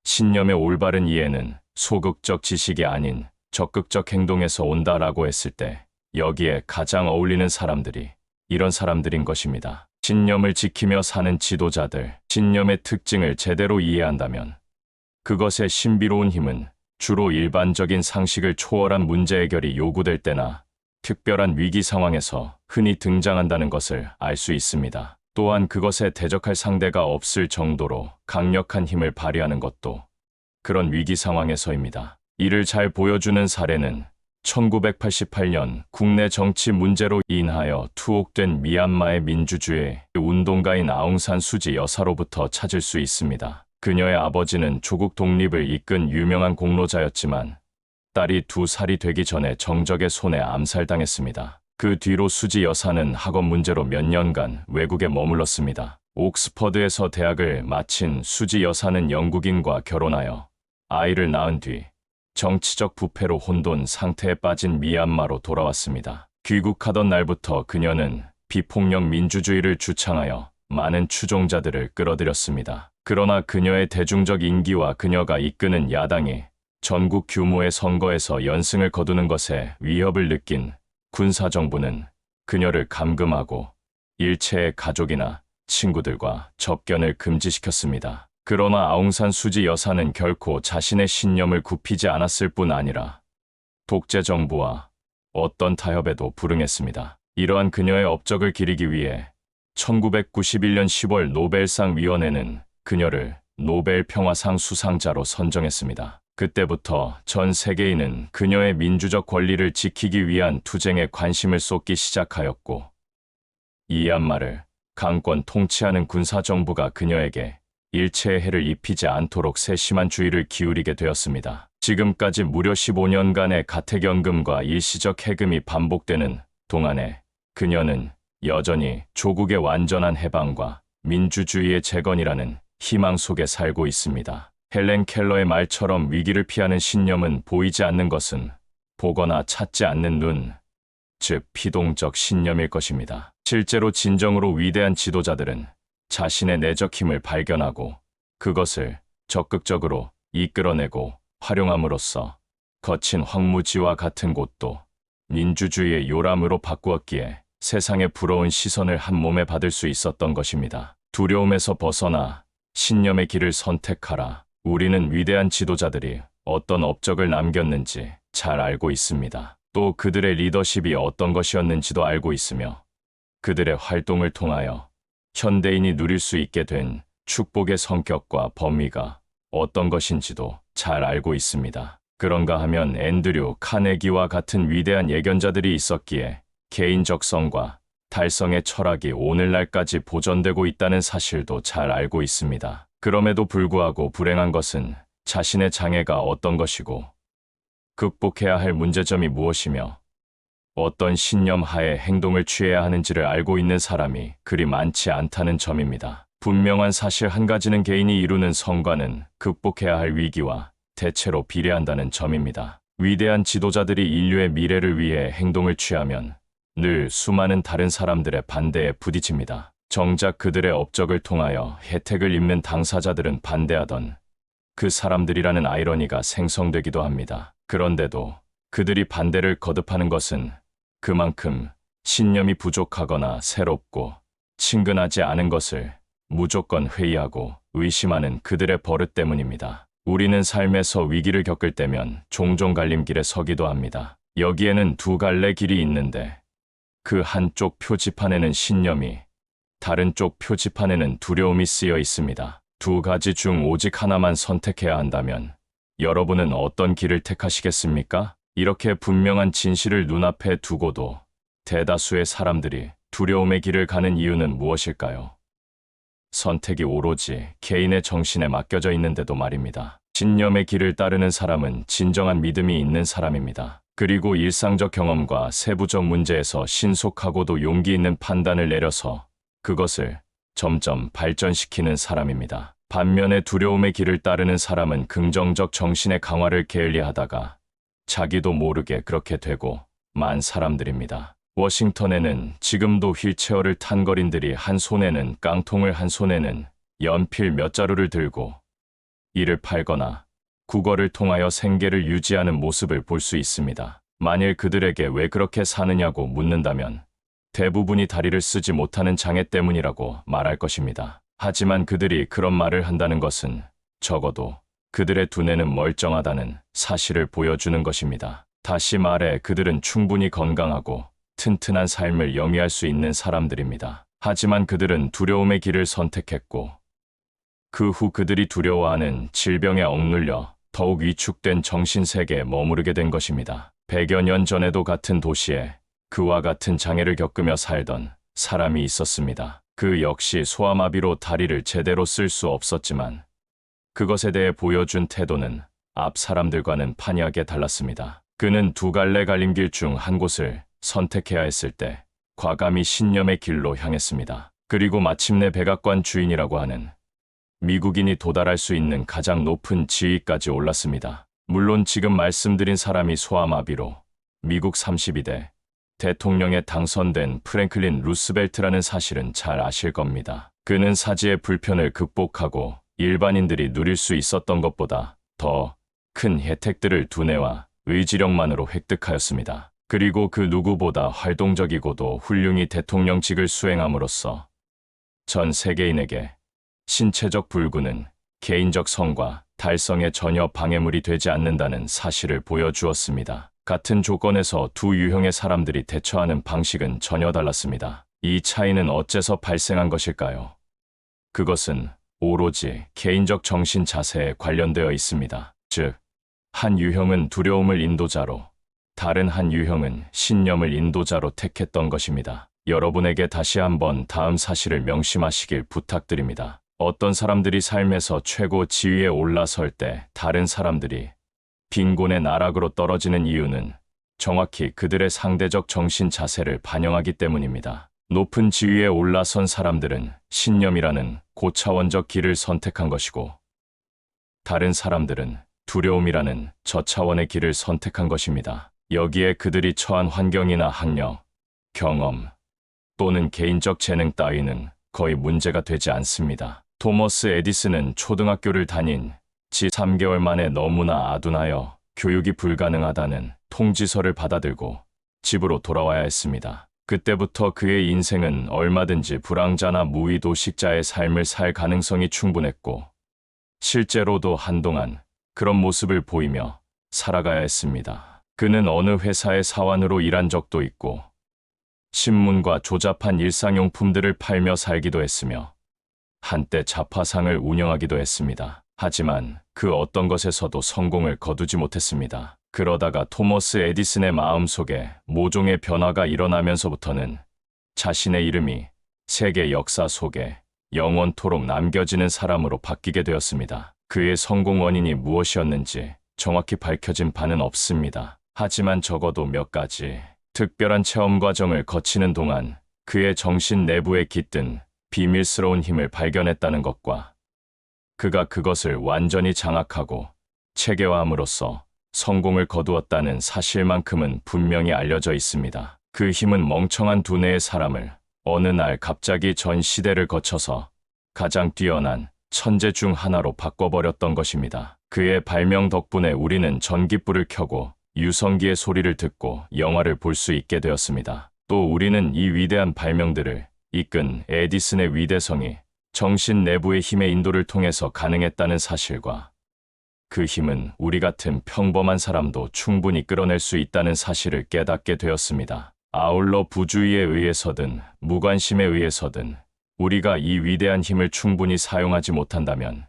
신념의 올바른 이해는 소극적 지식이 아닌 적극적 행동에서 온다라고 했을 때 여기에 가장 어울리는 사람들이 이런 사람들인 것입니다. 신념을 지키며 사는 지도자들, 신념의 특징을 제대로 이해한다면 그것의 신비로운 힘은 주로 일반적인 상식을 초월한 문제 해결이 요구될 때나 특별한 위기 상황에서 흔히 등장한다는 것을 알 수 있습니다. 또한 그것에 대적할 상대가 없을 정도로 강력한 힘을 발휘하는 것도 그런 위기 상황에서입니다. 이를 잘 보여주는 사례는 1988년 국내 정치 문제로 인하여 투옥된 미얀마의 민주주의 운동가인 아웅산 수지 여사로부터 찾을 수 있습니다. 그녀의 아버지는 조국 독립을 이끈 유명한 공로자였지만 딸이 2살이 되기 전에 정적의 손에 암살당했습니다. 그 뒤로 수지 여사는 학업 문제로 몇 년간 외국에 머물렀습니다. 옥스퍼드에서 대학을 마친 수지 여사는 영국인과 결혼하여 아이를 낳은 뒤 정치적 부패로 혼돈 상태에 빠진 미얀마로 돌아왔습니다. 귀국하던 날부터 그녀는 비폭력 민주주의를 주창하여 많은 추종자들을 끌어들였습니다. 그러나 그녀의 대중적 인기와 그녀가 이끄는 야당이 전국 규모의 선거에서 연승을 거두는 것에 위협을 느낀 군사정부는 그녀를 감금하고 일체의 가족이나 친구들과 접견을 금지시켰습니다. 그러나 아웅산 수지 여사는 결코 자신의 신념을 굽히지 않았을 뿐 아니라 독재 정부와 어떤 타협에도 불응했습니다. 이러한 그녀의 업적을 기리기 위해 1991년 10월 노벨상 위원회는 그녀를 노벨 평화상 수상자로 선정했습니다. 그때부터 전 세계인은 그녀의 민주적 권리를 지키기 위한 투쟁에 관심을 쏟기 시작하였고, 미얀마를 강권 통치하는 군사정부가 그녀에게 일체의 해를 입히지 않도록 세심한 주의를 기울이게 되었습니다. 지금까지 무려 15년간의 가택연금과 일시적 해금이 반복되는 동안에 그녀는 여전히 조국의 완전한 해방과 민주주의의 재건이라는 희망 속에 살고 있습니다. 헬렌 켈러의 말처럼 위기를 피하는 신념은 보이지 않는 것은 보거나 찾지 않는 눈, 즉 피동적 신념일 것입니다. 실제로 진정으로 위대한 지도자들은 자신의 내적 힘을 발견하고 그것을 적극적으로 이끌어내고 활용함으로써 거친 황무지와 같은 곳도 민주주의의 요람으로 바꾸었기에 세상의 부러운 시선을 한 몸에 받을 수 있었던 것입니다. 두려움에서 벗어나 신념의 길을 선택하라. 우리는 위대한 지도자들이 어떤 업적을 남겼는지 잘 알고 있습니다. 또 그들의 리더십이 어떤 것이었는지도 알고 있으며 그들의 활동을 통하여 현대인이 누릴 수 있게 된 축복의 성격과 범위가 어떤 것인지도 잘 알고 있습니다. 그런가 하면 앤드류 카네기와 같은 위대한 예견자들이 있었기에 개인적성과 달성의 철학이 오늘날까지 보존되고 있다는 사실도 잘 알고 있습니다. 그럼에도 불구하고 불행한 것은 자신의 장애가 어떤 것이고 극복해야 할 문제점이 무엇이며 어떤 신념 하에 행동을 취해야 하는지를 알고 있는 사람이 그리 많지 않다는 점입니다. 분명한 사실 한 가지는 개인이 이루는 성과는 극복해야 할 위기와 대체로 비례한다는 점입니다. 위대한 지도자들이 인류의 미래를 위해 행동을 취하면 늘 수많은 다른 사람들의 반대에 부딪힙니다. 정작 그들의 업적을 통하여 혜택을 입는 당사자들은 반대하던 그 사람들이라는 아이러니가 생성되기도 합니다. 그런데도 그들이 반대를 거듭하는 것은 그만큼 신념이 부족하거나 새롭고 친근하지 않은 것을 무조건 회의하고 의심하는 그들의 버릇 때문입니다. 우리는 삶에서 위기를 겪을 때면 종종 갈림길에 서기도 합니다. 여기에는 두 갈래 길이 있는데 그 한쪽 표지판에는 신념이, 다른 쪽 표지판에는 두려움이 쓰여 있습니다. 두 가지 중 오직 하나만 선택해야 한다면 여러분은 어떤 길을 택하시겠습니까? 이렇게 분명한 진실을 눈앞에 두고도 대다수의 사람들이 두려움의 길을 가는 이유는 무엇일까요? 선택이 오로지 개인의 정신에 맡겨져 있는데도 말입니다. 신념의 길을 따르는 사람은 진정한 믿음이 있는 사람입니다. 그리고 일상적 경험과 세부적 문제에서 신속하고도 용기 있는 판단을 내려서 그것을 점점 발전시키는 사람입니다. 반면에 두려움의 길을 따르는 사람은 긍정적 정신의 강화를 게을리하다가 자기도 모르게 그렇게 되고 만 사람들입니다. 워싱턴에는 지금도 휠체어를 탄 거린들이 한 손에는 깡통을 한 손에는 연필 몇 자루를 들고 이를 팔거나 국어를 통하여 생계를 유지하는 모습을 볼 수 있습니다. 만일 그들에게 왜 그렇게 사느냐고 묻는다면 대부분이 다리를 쓰지 못하는 장애 때문이라고 말할 것입니다. 하지만 그들이 그런 말을 한다는 것은 적어도 그들의 두뇌는 멀쩡하다는 사실을 보여주는 것입니다. 다시 말해 그들은 충분히 건강하고 튼튼한 삶을 영위할 수 있는 사람들입니다. 하지만 그들은 두려움의 길을 선택했고 그 후 그들이 두려워하는 질병에 억눌려 더욱 위축된 정신세계에 머무르게 된 것입니다. 100여 년 전에도 같은 도시에 그와 같은 장애를 겪으며 살던 사람이 있었습니다. 그 역시 소아마비로 다리를 제대로 쓸 수 없었지만 그것에 대해 보여준 태도는 앞 사람들과는 판이하게 달랐습니다. 그는 두 갈래 갈림길 중 한 곳을 선택해야 했을 때 과감히 신념의 길로 향했습니다. 그리고 마침내 백악관 주인이라고 하는 미국인이 도달할 수 있는 가장 높은 지위까지 올랐습니다. 물론 지금 말씀드린 사람이 소아마비로 미국 32대 대통령에 당선된 프랭클린 루스벨트라는 사실은 잘 아실 겁니다. 그는 사지의 불편을 극복하고 일반인들이 누릴 수 있었던 것보다 더 큰 혜택들을 두뇌와 의지력만으로 획득하였습니다. 그리고 그 누구보다 활동적이고도 훌륭히 대통령직을 수행함으로써 전 세계인에게 신체적 불구는 개인적 성과 달성에 전혀 방해물이 되지 않는다는 사실을 보여주었습니다. 같은 조건에서 두 유형의 사람들이 대처하는 방식은 전혀 달랐습니다. 이 차이는 어째서 발생한 것일까요? 그것은 오로지 개인적 정신 자세에 관련되어 있습니다. 즉, 한 유형은 두려움을 인도자로, 다른 한 유형은 신념을 인도자로 택했던 것입니다. 여러분에게 다시 한번 다음 사실을 명심하시길 부탁드립니다. 어떤 사람들이 삶에서 최고 지위에 올라설 때 다른 사람들이 빈곤의 나락으로 떨어지는 이유는 정확히 그들의 상대적 정신 자세를 반영하기 때문입니다. 높은 지위에 올라선 사람들은 신념이라는 고차원적 길을 선택한 것이고 다른 사람들은 두려움이라는 저차원의 길을 선택한 것입니다. 여기에 그들이 처한 환경이나 학력, 경험 또는 개인적 재능 따위는 거의 문제가 되지 않습니다. 토머스 에디슨은 초등학교를 다닌 지 3개월 만에 너무나 아둔하여 교육이 불가능하다는 통지서를 받아들고 집으로 돌아와야 했습니다. 그때부터 그의 인생은 얼마든지 불황자나 무의도식자의 삶을 살 가능성이 충분했고 실제로도 한동안 그런 모습을 보이며 살아가야 했습니다. 그는 어느 회사의 사원으로 일한 적도 있고 신문과 조잡한 일상용품들을 팔며 살기도 했으며 한때 잡화상을 운영하기도 했습니다. 하지만 그 어떤 것에서도 성공을 거두지 못했습니다. 그러다가 토머스 에디슨의 마음속에 모종의 변화가 일어나면서부터는 자신의 이름이 세계 역사 속에 영원토록 남겨지는 사람으로 바뀌게 되었습니다. 그의 성공 원인이 무엇이었는지 정확히 밝혀진 바는 없습니다. 하지만 적어도 몇 가지 특별한 체험 과정을 거치는 동안 그의 정신 내부에 깃든 비밀스러운 힘을 발견했다는 것과 그가 그것을 완전히 장악하고 체계화함으로써 성공을 거두었다는 사실만큼은 분명히 알려져 있습니다. 그 힘은 멍청한 두뇌의 사람을 어느 날 갑자기 전 시대를 거쳐서 가장 뛰어난 천재 중 하나로 바꿔버렸던 것입니다. 그의 발명 덕분에 우리는 전기불을 켜고 유성기의 소리를 듣고 영화를 볼 수 있게 되었습니다. 또 우리는 이 위대한 발명들을 이끈 에디슨의 위대성이 정신 내부의 힘의 인도를 통해서 가능했다는 사실과 그 힘은 우리 같은 평범한 사람도 충분히 끌어낼 수 있다는 사실을 깨닫게 되었습니다. 아울러 부주의에 의해서든 무관심에 의해서든 우리가 이 위대한 힘을 충분히 사용하지 못한다면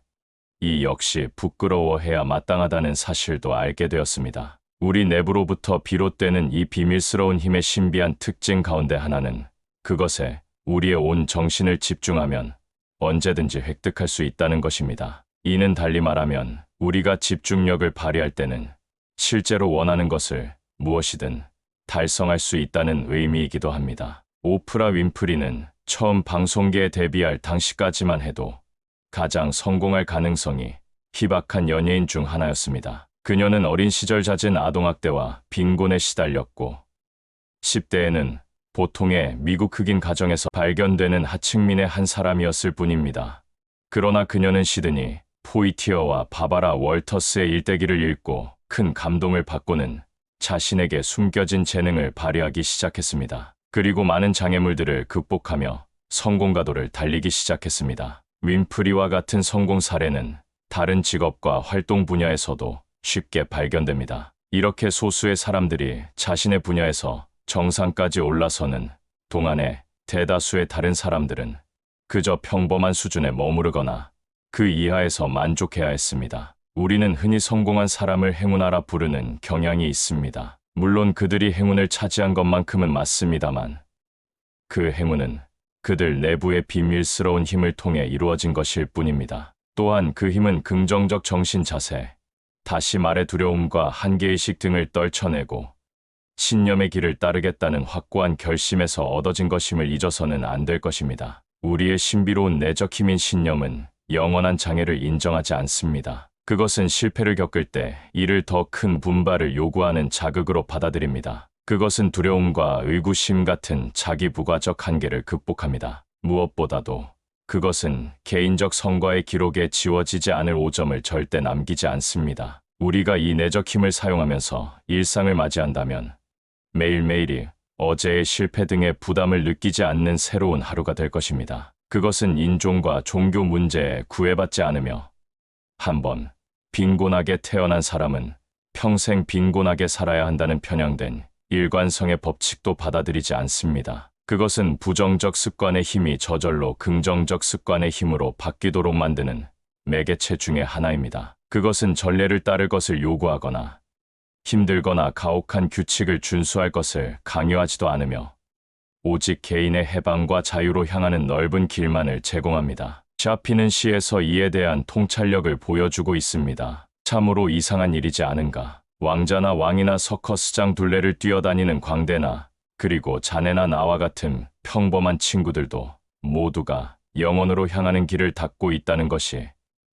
이 역시 부끄러워해야 마땅하다는 사실도 알게 되었습니다. 우리 내부로부터 비롯되는 이 비밀스러운 힘의 신비한 특징 가운데 하나는 그것에 우리의 온 정신을 집중하면 언제든지 획득할 수 있다는 것입니다. 이는 달리 말하면 우리가 집중력을 발휘할 때는 실제로 원하는 것을 무엇이든 달성할 수 있다는 의미이기도 합니다. 오프라 윈프리는 처음 방송계에 데뷔할 당시까지만 해도 가장 성공할 가능성이 희박한 연예인 중 하나였습니다. 그녀는 어린 시절 잦은 아동학대와 빈곤에 시달렸고 10대에는 보통의 미국 흑인 가정에서 발견되는 하층민의 한 사람이었을 뿐입니다. 그러나 그녀는 시드니 포이티어와 바바라 월터스의 일대기를 읽고 큰 감동을 받고는 자신에게 숨겨진 재능을 발휘하기 시작했습니다. 그리고 많은 장애물들을 극복하며 성공가도를 달리기 시작했습니다. 윈프리와 같은 성공 사례는 다른 직업과 활동 분야에서도 쉽게 발견됩니다. 이렇게 소수의 사람들이 자신의 분야에서 정상까지 올라서는 동안에 대다수의 다른 사람들은 그저 평범한 수준에 머무르거나 그 이하에서 만족해야 했습니다. 우리는 흔히 성공한 사람을 행운아라 부르는 경향이 있습니다. 물론 그들이 행운을 차지한 것만큼은 맞습니다만 그 행운은 그들 내부의 비밀스러운 힘을 통해 이루어진 것일 뿐입니다. 또한 그 힘은 긍정적 정신 자세, 다시 말해 두려움과 한계의식 등을 떨쳐내고 신념의 길을 따르겠다는 확고한 결심에서 얻어진 것임을 잊어서는 안 될 것입니다. 우리의 신비로운 내적 힘인 신념은 영원한 장애를 인정하지 않습니다. 그것은 실패를 겪을 때 이를 더 큰 분발을 요구하는 자극으로 받아들입니다. 그것은 두려움과 의구심 같은 자기 부가적 한계를 극복합니다. 무엇보다도 그것은 개인적 성과의 기록에 지워지지 않을 오점을 절대 남기지 않습니다. 우리가 이 내적 힘을 사용하면서 일상을 맞이한다면 매일매일이 어제의 실패 등의 부담을 느끼지 않는 새로운 하루가 될 것입니다. 그것은 인종과 종교 문제에 구애받지 않으며 한번 빈곤하게 태어난 사람은 평생 빈곤하게 살아야 한다는 편향된 일관성의 법칙도 받아들이지 않습니다. 그것은 부정적 습관의 힘이 저절로 긍정적 습관의 힘으로 바뀌도록 만드는 매개체 중의 하나입니다. 그것은 전례를 따를 것을 요구하거나 힘들거나 가혹한 규칙을 준수할 것을 강요하지도 않으며 오직 개인의 해방과 자유로 향하는 넓은 길만을 제공합니다. 샤피는 시에서 이에 대한 통찰력을 보여주고 있습니다. 참으로 이상한 일이지 않은가. 왕자나 왕이나 서커스장 둘레를 뛰어다니는 광대나 그리고 자네나 나와 같은 평범한 친구들도 모두가 영원으로 향하는 길을 닫고 있다는 것이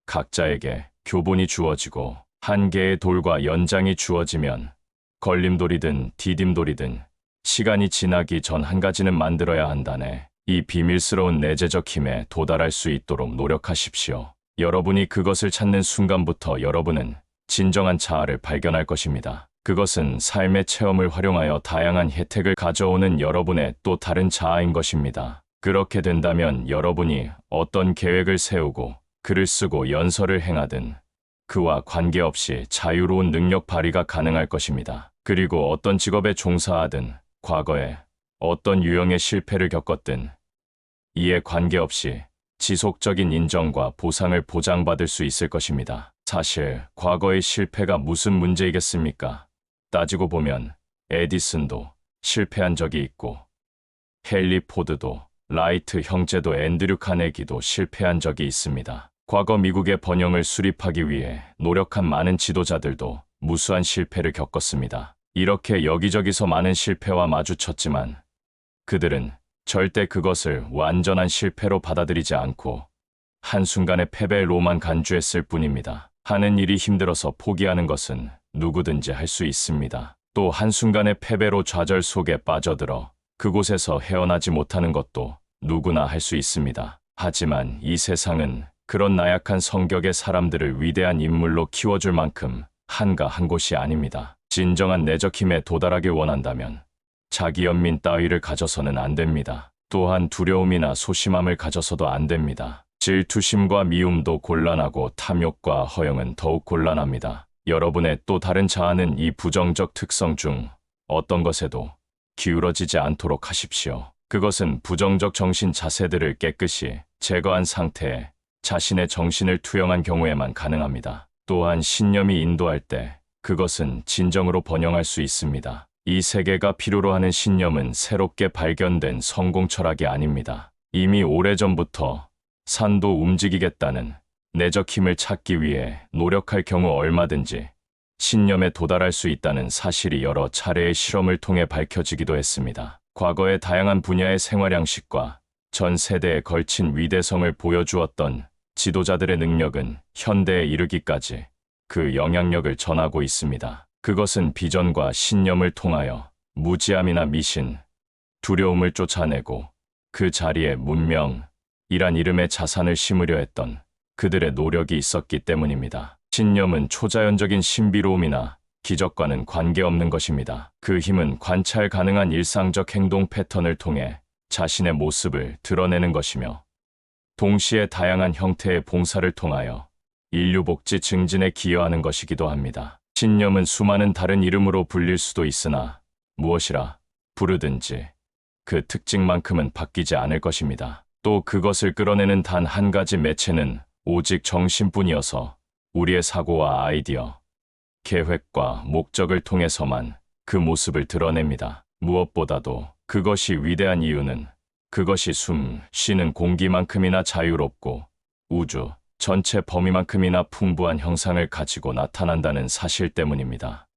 각자에게 교본이 주어지고 한 개의 돌과 연장이 주어지면 걸림돌이든 디딤돌이든 시간이 지나기 전 한 가지는 만들어야 한다네. 이 비밀스러운 내재적 힘에 도달할 수 있도록 노력하십시오. 여러분이 그것을 찾는 순간부터 여러분은 진정한 자아를 발견할 것입니다. 그것은 삶의 체험을 활용하여 다양한 혜택을 가져오는 여러분의 또 다른 자아인 것입니다. 그렇게 된다면 여러분이 어떤 계획을 세우고 글을 쓰고 연설을 행하든 그와 관계없이 자유로운 능력 발휘가 가능할 것입니다. 그리고 어떤 직업에 종사하든 과거에 어떤 유형의 실패를 겪었든 이에 관계없이 지속적인 인정과 보상을 보장받을 수 있을 것입니다. 사실 과거의 실패가 무슨 문제이겠습니까? 따지고 보면 에디슨도 실패한 적이 있고 헨리 포드도 라이트 형제도 앤드류 카네기도 실패한 적이 있습니다. 과거 미국의 번영을 수립하기 위해 노력한 많은 지도자들도 무수한 실패를 겪었습니다. 이렇게 여기저기서 많은 실패와 마주쳤지만 그들은 절대 그것을 완전한 실패로 받아들이지 않고 한순간의 패배로만 간주했을 뿐입니다. 하는 일이 힘들어서 포기하는 것은 누구든지 할 수 있습니다. 또 한순간의 패배로 좌절 속에 빠져들어 그곳에서 헤어나지 못하는 것도 누구나 할 수 있습니다. 하지만 이 세상은 그런 나약한 성격의 사람들을 위대한 인물로 키워줄 만큼 한가한 곳이 아닙니다. 진정한 내적 힘에 도달하길 원한다면 자기 연민 따위를 가져서는 안 됩니다. 또한 두려움이나 소심함을 가져서도 안 됩니다. 질투심과 미움도 곤란하고 탐욕과 허영은 더욱 곤란합니다. 여러분의 또 다른 자아는 이 부정적 특성 중 어떤 것에도 기울어지지 않도록 하십시오. 그것은 부정적 정신 자세들을 깨끗이 제거한 상태에 자신의 정신을 투영한 경우에만 가능합니다. 또한 신념이 인도할 때 그것은 진정으로 번영할 수 있습니다. 이 세계가 필요로 하는 신념은 새롭게 발견된 성공 철학이 아닙니다. 이미 오래전부터 산도 움직이겠다는 내적 힘을 찾기 위해 노력할 경우 얼마든지 신념에 도달할 수 있다는 사실이 여러 차례의 실험을 통해 밝혀지기도 했습니다. 과거의 다양한 분야의 생활 양식과 전 세대에 걸친 위대성을 보여주었던 지도자들의 능력은 현대에 이르기까지 그 영향력을 전하고 있습니다. 그것은 비전과 신념을 통하여 무지함이나 미신, 두려움을 쫓아내고 그 자리에 문명이란 이름의 자산을 심으려 했던 그들의 노력이 있었기 때문입니다. 신념은 초자연적인 신비로움이나 기적과는 관계없는 것입니다. 그 힘은 관찰 가능한 일상적 행동 패턴을 통해 자신의 모습을 드러내는 것이며 동시에 다양한 형태의 봉사를 통하여 인류 복지 증진에 기여하는 것이기도 합니다. 신념은 수많은 다른 이름으로 불릴 수도 있으나 무엇이라 부르든지 그 특징만큼은 바뀌지 않을 것입니다. 또 그것을 끌어내는 단 한 가지 매체는 오직 정신뿐이어서 우리의 사고와 아이디어, 계획과 목적을 통해서만 그 모습을 드러냅니다. 무엇보다도 그것이 위대한 이유는 그것이 숨 쉬는 공기만큼이나 자유롭고 우주 전체 범위만큼이나 풍부한 형상을 가지고 나타난다는 사실 때문입니다.